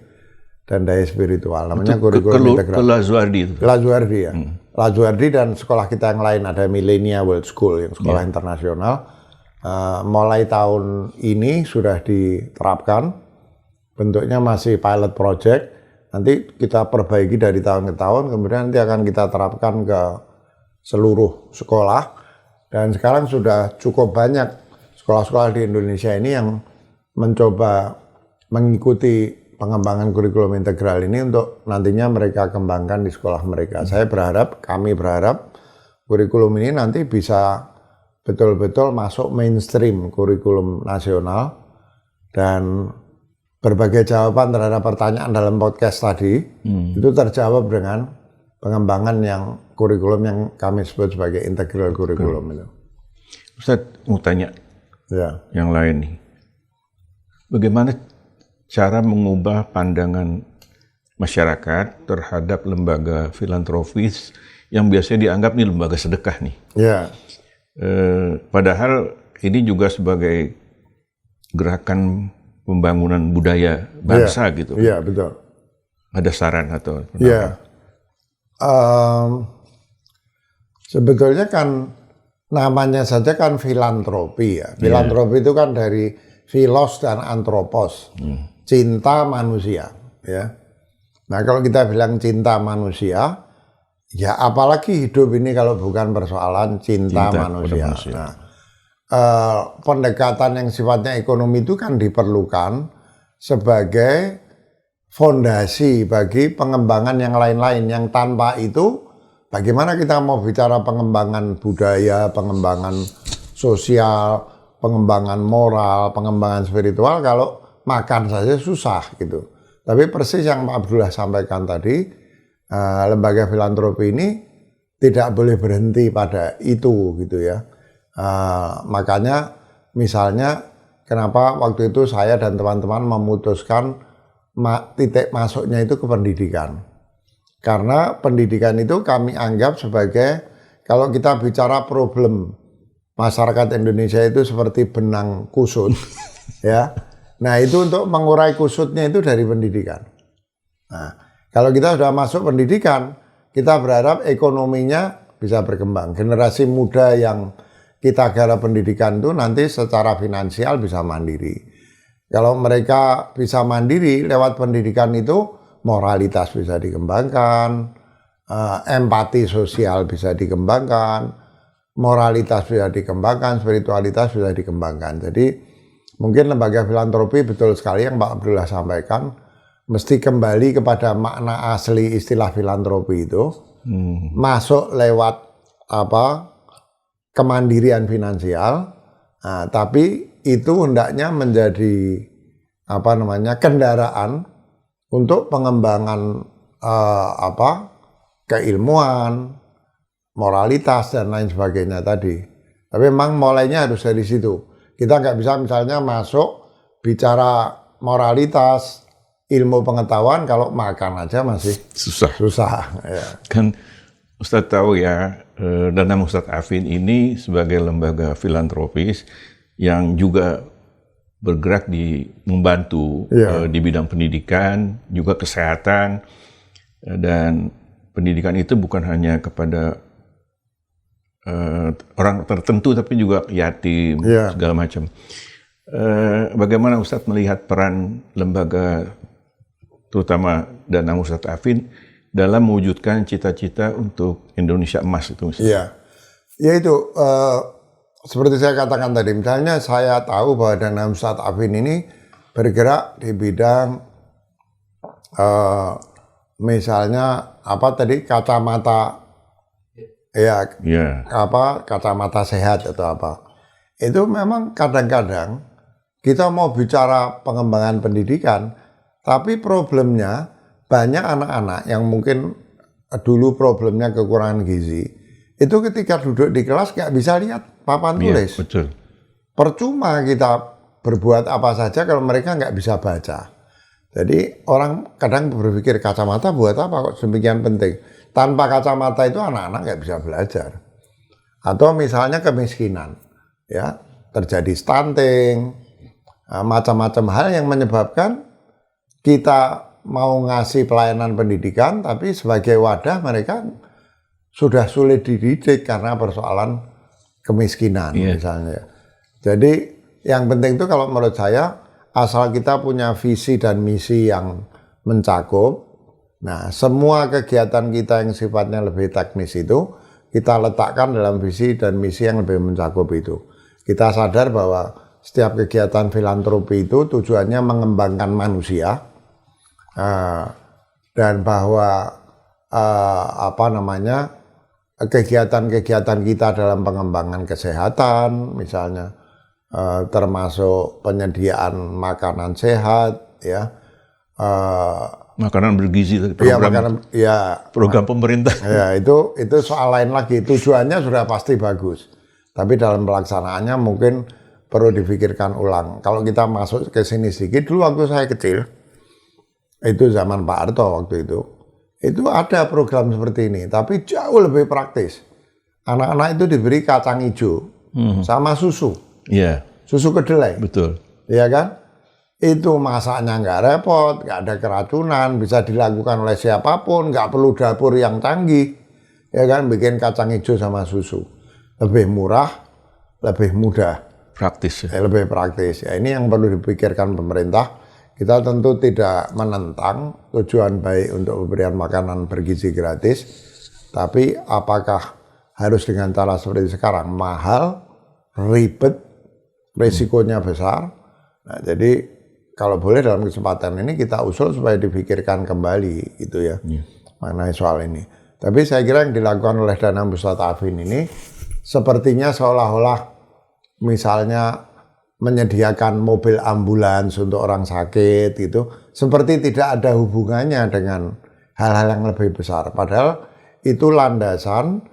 dan daya spiritual. Namanya kurikulum integral. Lazuardi ya. Lazuardi dan sekolah kita yang lain, ada Millenia World School yang sekolah internasional. Mulai tahun ini sudah diterapkan, bentuknya masih pilot project. Nanti kita perbaiki dari tahun ke tahun, kemudian nanti akan kita terapkan ke seluruh sekolah. Dan sekarang sudah cukup banyak sekolah-sekolah di Indonesia ini yang mencoba mengikuti pengembangan kurikulum integral ini untuk nantinya mereka kembangkan di sekolah mereka. Kami berharap kurikulum ini nanti bisa betul-betul masuk mainstream kurikulum nasional, dan berbagai jawaban terhadap pertanyaan dalam podcast tadi itu terjawab dengan pengembangan yang kurikulum yang kami sebut sebagai integral kurikulum itu. Ustaz mau tanya yang lain nih. Bagaimana cara mengubah pandangan masyarakat terhadap lembaga filantropis yang biasanya dianggap nih lembaga sedekah nih? Padahal ini juga sebagai gerakan pembangunan budaya bangsa gitu. Iya, betul. Ada saran atau pendapat? Iya. Sebetulnya kan namanya saja kan filantropi ya. Filantropi itu kan dari filos dan antropos. Cinta manusia, ya. Nah, kalau kita bilang cinta manusia, ya apalagi hidup ini kalau bukan persoalan cinta manusia. Nah, pendekatan yang sifatnya ekonomi itu kan diperlukan sebagai fondasi bagi pengembangan yang lain-lain, yang tanpa itu bagaimana kita mau bicara pengembangan budaya, pengembangan sosial, pengembangan moral, pengembangan spiritual kalau makan saja susah gitu. Tapi persis yang Pak Abdullah sampaikan tadi, lembaga filantropi ini tidak boleh berhenti pada itu gitu ya. Makanya misalnya kenapa waktu itu saya dan teman-teman memutuskan titik masuknya itu ke pendidikan. Karena pendidikan itu kami anggap sebagai, kalau kita bicara problem masyarakat Indonesia itu seperti benang kusut ya. Nah, itu untuk mengurai kusutnya itu dari pendidikan. Nah, kalau kita sudah masuk pendidikan, kita berharap ekonominya bisa berkembang. Generasi muda yang kita garap pendidikan itu nanti secara finansial bisa mandiri. Kalau mereka bisa mandiri lewat pendidikan itu, moralitas bisa dikembangkan, empati sosial bisa dikembangkan, moralitas bisa dikembangkan, spiritualitas bisa dikembangkan. Jadi mungkin lembaga filantropi betul sekali yang Pak Abdullah sampaikan, mesti kembali kepada makna asli istilah filantropi itu, masuk lewat kemandirian finansial, tapi itu hendaknya menjadi kendaraan untuk pengembangan keilmuan, moralitas dan lain sebagainya tadi. Tapi memang mulainya harus dari situ. Kita nggak bisa misalnya masuk bicara moralitas, ilmu pengetahuan kalau makan aja masih susah. Ya. Kan Ustadz tahu ya, Dana Ustadz Afin ini sebagai lembaga filantropis yang juga bergerak membantu di bidang pendidikan, juga kesehatan, dan pendidikan itu bukan hanya kepada orang tertentu tapi juga yatim, segala macam. Bagaimana Ustadz melihat peran lembaga, terutama Dana Mustadafin, dalam mewujudkan cita-cita untuk Indonesia emas itu? Iya, ya itu seperti saya katakan tadi, misalnya saya tahu bahwa Dana Mustadafin ini bergerak di bidang misalnya apa tadi, kacamata, kacamata sehat atau apa. Itu memang kadang-kadang kita mau bicara pengembangan pendidikan, tapi problemnya banyak anak-anak yang mungkin dulu problemnya kekurangan gizi, itu ketika duduk di kelas nggak bisa lihat papan tulis. Betul. Percuma kita berbuat apa saja kalau mereka nggak bisa baca. Jadi orang kadang berpikir kacamata buat apa kok demikian penting. Tanpa kacamata itu anak-anak nggak bisa belajar. Atau misalnya kemiskinan, ya, terjadi stunting, macam-macam hal yang menyebabkan kita mau ngasih pelayanan pendidikan, tapi sebagai wadah mereka sudah sulit dididik karena persoalan kemiskinan misalnya. Jadi yang penting itu kalau menurut saya, asal kita punya visi dan misi yang mencakup, nah semua kegiatan kita yang sifatnya lebih teknis itu kita letakkan dalam visi dan misi yang lebih mencakup itu. Kita sadar bahwa setiap kegiatan filantropi itu tujuannya mengembangkan manusia, dan bahwa kegiatan-kegiatan kita dalam pengembangan kesehatan misalnya, termasuk penyediaan makanan sehat, ya, makanan bergizi, program pemerintah. Ya, itu soal lain lagi. Tujuannya sudah pasti bagus, tapi dalam pelaksanaannya mungkin perlu dipikirkan ulang. Kalau kita masuk ke sini sedikit, dulu waktu saya kecil, itu zaman Pak Harto waktu itu ada program seperti ini, tapi jauh lebih praktis. Anak-anak itu diberi kacang hijau sama susu. Iya. Susu kedelai. Betul. Iya kan? Itu masaknya nggak repot, nggak ada keracunan, bisa dilakukan oleh siapapun, nggak perlu dapur yang canggih. Ya kan, bikin kacang hijau sama susu. Lebih murah, lebih mudah. Praktis. Lebih praktis. Ya, ini yang perlu dipikirkan pemerintah. Kita tentu tidak menentang tujuan baik untuk pemberian makanan bergizi gratis, tapi apakah harus dengan cara seperti sekarang? Mahal, ribet, risikonya besar. Nah, jadi kalau boleh dalam kesempatan ini kita usul supaya dipikirkan kembali gitu ya, mengenai soal ini. Tapi saya kira yang dilakukan oleh Dana Mustadafin ini sepertinya seolah-olah misalnya menyediakan mobil ambulans untuk orang sakit gitu, seperti tidak ada hubungannya dengan hal-hal yang lebih besar. Padahal itu landasan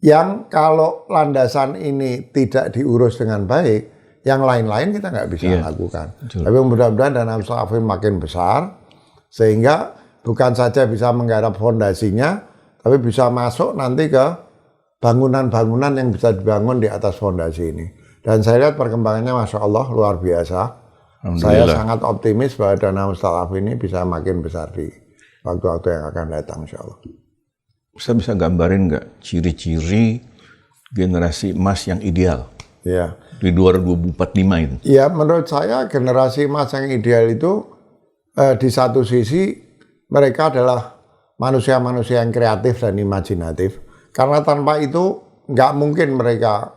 yang kalau landasan ini tidak diurus dengan baik, yang lain-lain kita nggak bisa lakukan. Betul. Tapi mudah-mudahan Dana Mustadafin makin besar, sehingga bukan saja bisa menggarap fondasinya, tapi bisa masuk nanti ke bangunan-bangunan yang bisa dibangun di atas fondasi ini. Dan saya lihat perkembangannya Masya Allah luar biasa. Saya sangat optimis bahwa Dana Mustadafin ini bisa makin besar di waktu-waktu yang akan datang Insya Allah. Saya bisa gambarin nggak ciri-ciri generasi emas yang ideal di 2045 itu? Ya, menurut saya generasi emas yang ideal itu di satu sisi mereka adalah manusia-manusia yang kreatif dan imajinatif. Karena tanpa itu nggak mungkin mereka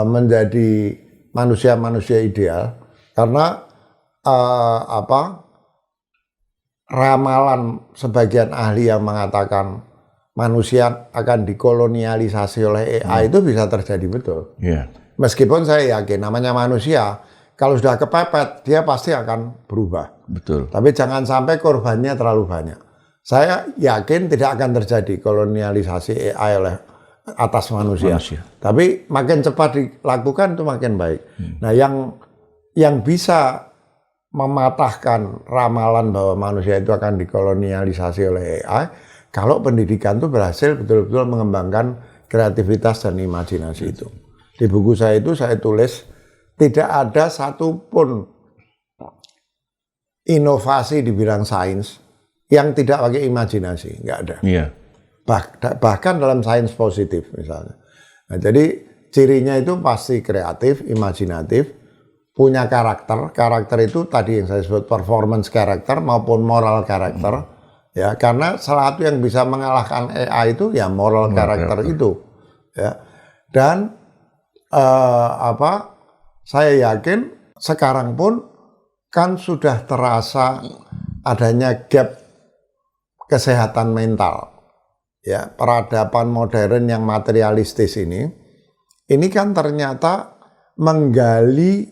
menjadi manusia-manusia ideal, karena ramalan sebagian ahli yang mengatakan manusia akan dikolonialisasi oleh AI itu bisa terjadi betul. Meskipun saya yakin namanya manusia kalau sudah kepepet dia pasti akan berubah. Betul. Tapi jangan sampai korbannya terlalu banyak. Saya yakin tidak akan terjadi kolonialisasi AI oleh atas manusia. Tapi makin cepat dilakukan itu makin baik. Nah, yang bisa mematahkan ramalan bahwa manusia itu akan dikolonialisasi oleh AI kalau pendidikan itu berhasil betul-betul mengembangkan kreativitas dan imajinasi itu. Di buku saya itu saya tulis tidak ada satupun inovasi di bidang sains yang tidak pakai imajinasi, nggak ada. Iya. Bahkan dalam sains positif misalnya. Nah, jadi cirinya itu pasti kreatif, imajinatif, punya karakter. Karakter itu tadi yang saya sebut performance karakter maupun moral karakter. Ya, karena salah satu yang bisa mengalahkan AI itu ya moral karakter itu. Ya. Dan saya yakin sekarang pun kan sudah terasa adanya gap kesehatan mental. Ya, peradaban modern yang materialistis ini kan ternyata menggali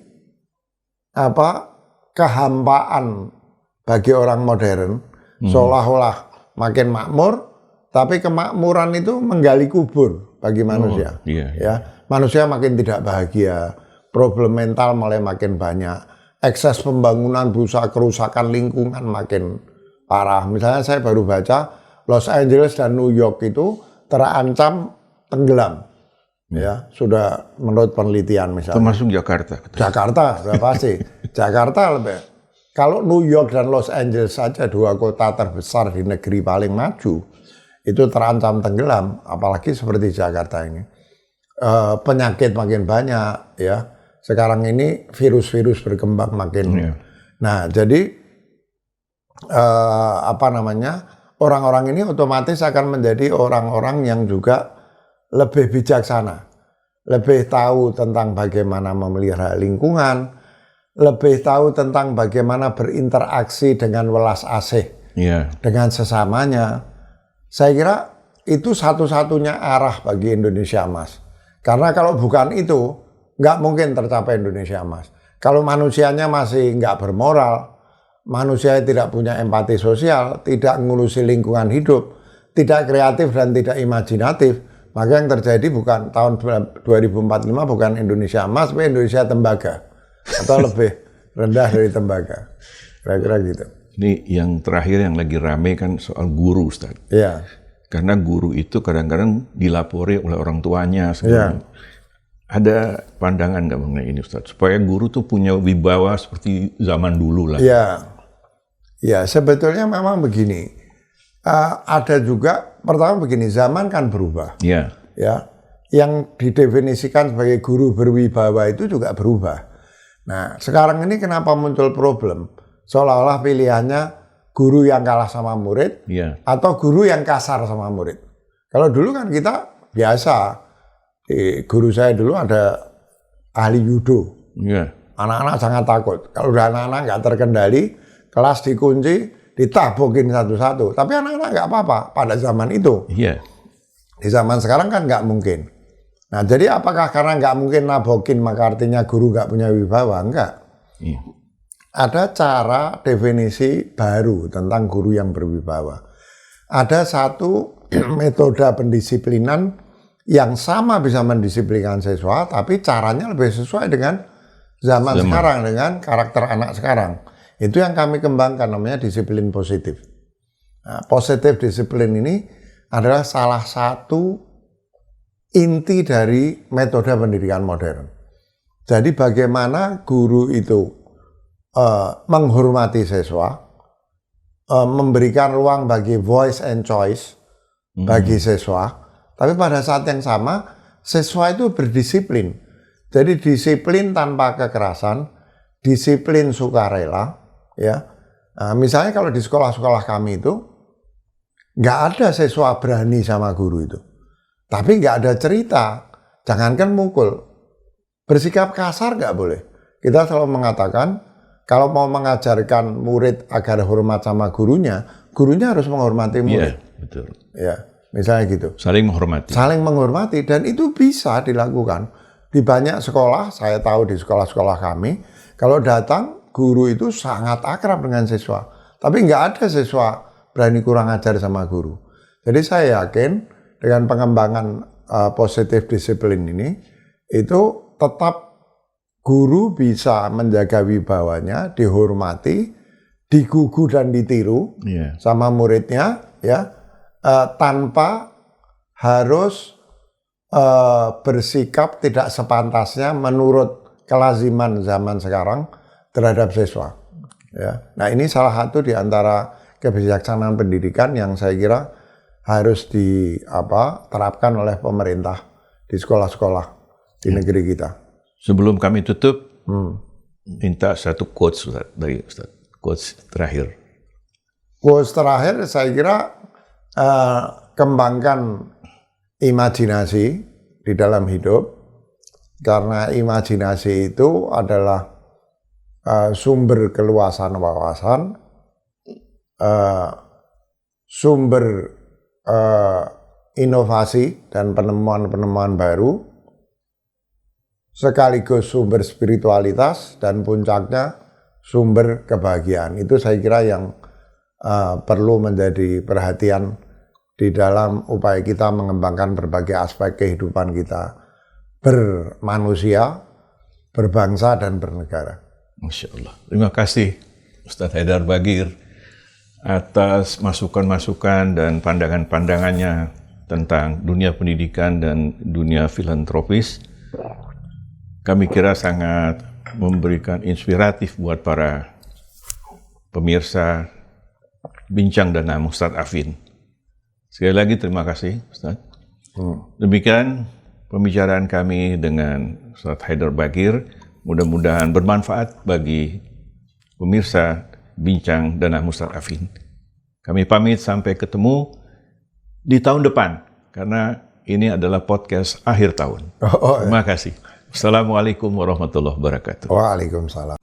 kehampaan bagi orang modern, seolah-olah makin makmur, tapi kemakmuran itu menggali kubur bagi manusia. Ya, manusia makin tidak bahagia, problem mental mulai makin banyak, ekses pembangunan berusaha kerusakan lingkungan makin parah. Misalnya saya baru baca Los Angeles dan New York itu terancam tenggelam. Ya, sudah menurut penelitian misalnya. Termasuk Jakarta. Jakarta sudah pasti. Jakarta lebih. Kalau New York dan Los Angeles saja 2 kota terbesar di negeri paling maju itu terancam tenggelam, apalagi seperti Jakarta ini. Penyakit makin banyak, ya. Sekarang ini virus-virus berkembang makin. Nah, jadi orang-orang ini otomatis akan menjadi orang-orang yang juga lebih bijaksana, lebih tahu tentang bagaimana memelihara lingkungan, lebih tahu tentang bagaimana berinteraksi dengan welas asih, dengan sesamanya. Saya kira itu satu-satunya arah bagi Indonesia Emas. Karena kalau bukan itu, nggak mungkin tercapai Indonesia Emas. Kalau manusianya masih nggak bermoral, manusia tidak punya empati sosial, tidak ngurusi lingkungan hidup, tidak kreatif dan tidak imajinatif, maka yang terjadi bukan tahun 2045 bukan Indonesia Emas, tapi Indonesia tembaga atau lebih rendah dari tembaga, kira-kira gitu. Ini yang terakhir yang lagi rame kan soal guru, Ustaz. Iya. Karena guru itu kadang-kadang dilapori oleh orang tuanya. Ada pandangan nggak mengenai ini, Ustaz? Supaya guru tuh punya wibawa seperti zaman dulu lah. Ya, sebetulnya memang begini. Ada juga, pertama begini, zaman kan berubah. Ya, yang didefinisikan sebagai guru berwibawa itu juga berubah. Nah, sekarang ini kenapa muncul problem? Seolah-olah pilihannya guru yang kalah sama murid, atau guru yang kasar sama murid. Kalau dulu kan kita biasa, guru saya dulu ada ahli judo. Anak-anak sangat takut. Kalau udah anak-anak nggak terkendali, kelas dikunci, ditabokin satu-satu. Tapi anak-anak nggak apa-apa pada zaman itu. Di zaman sekarang kan nggak mungkin. Nah, jadi apakah karena nggak mungkin nabokin maka artinya guru nggak punya wibawa? Enggak. Ada cara definisi baru tentang guru yang berwibawa. Ada satu metode pendisiplinan yang sama bisa mendisiplinkan siswa, tapi caranya lebih sesuai dengan zaman sekarang, dengan karakter anak sekarang. Itu yang kami kembangkan, namanya disiplin positif. Nah, positif disiplin ini adalah salah satu inti dari metode pendidikan modern. Jadi bagaimana guru itu menghormati siswa, memberikan ruang bagi voice and choice bagi siswa, tapi pada saat yang sama siswa itu berdisiplin. Jadi disiplin tanpa kekerasan, disiplin sukarela. Ya, misalnya kalau di sekolah-sekolah kami itu nggak ada siswa berani sama guru itu, tapi nggak ada cerita, jangankan mukul, bersikap kasar nggak boleh. Kita selalu mengatakan kalau mau mengajarkan murid agar hormat sama gurunya harus menghormati murid. Betul. Ya, misalnya gitu. Saling menghormati. Saling menghormati, dan itu bisa dilakukan di banyak sekolah. Saya tahu di sekolah-sekolah kami, kalau datang guru itu sangat akrab dengan siswa, tapi nggak ada siswa berani kurang ajar sama guru. Jadi saya yakin dengan pengembangan positif disiplin ini, itu tetap guru bisa menjaga wibawanya, dihormati, digugu dan ditiru sama muridnya, ya, tanpa harus bersikap tidak sepantasnya menurut kelaziman zaman sekarang terhadap siswa. Ya. Nah, ini salah satu di antara kebijaksanaan pendidikan yang saya kira harus diterapkan oleh pemerintah di sekolah-sekolah di negeri kita. Sebelum kami tutup, minta satu quotes Ustaz, dari Ustaz. Quotes terakhir. Quotes terakhir saya kira kembangkan imajinasi di dalam hidup, karena imajinasi itu adalah sumber keluasan wawasan, sumber inovasi dan penemuan-penemuan baru, sekaligus sumber spiritualitas, dan puncaknya sumber kebahagiaan. Itu saya kira yang perlu menjadi perhatian di dalam upaya kita mengembangkan berbagai aspek kehidupan kita bermanusia, berbangsa, dan bernegara. Masya Allah. Terima kasih Ustadz Haidar Bagir atas masukan-masukan dan pandangan-pandangannya tentang dunia pendidikan dan dunia filantropis. Kami kira sangat memberikan inspiratif buat para pemirsa Bincang Dana Ustadz Affin. Sekali lagi terima kasih Ustadz. Demikian pembicaraan kami dengan Ustadz Haidar Bagir. Mudah-mudahan bermanfaat bagi pemirsa Bincang Dana Ustadz Affin. Kami pamit sampai ketemu di tahun depan, karena ini adalah podcast akhir tahun. Terima kasih. Assalamualaikum warahmatullahi wabarakatuh. Waalaikumsalam.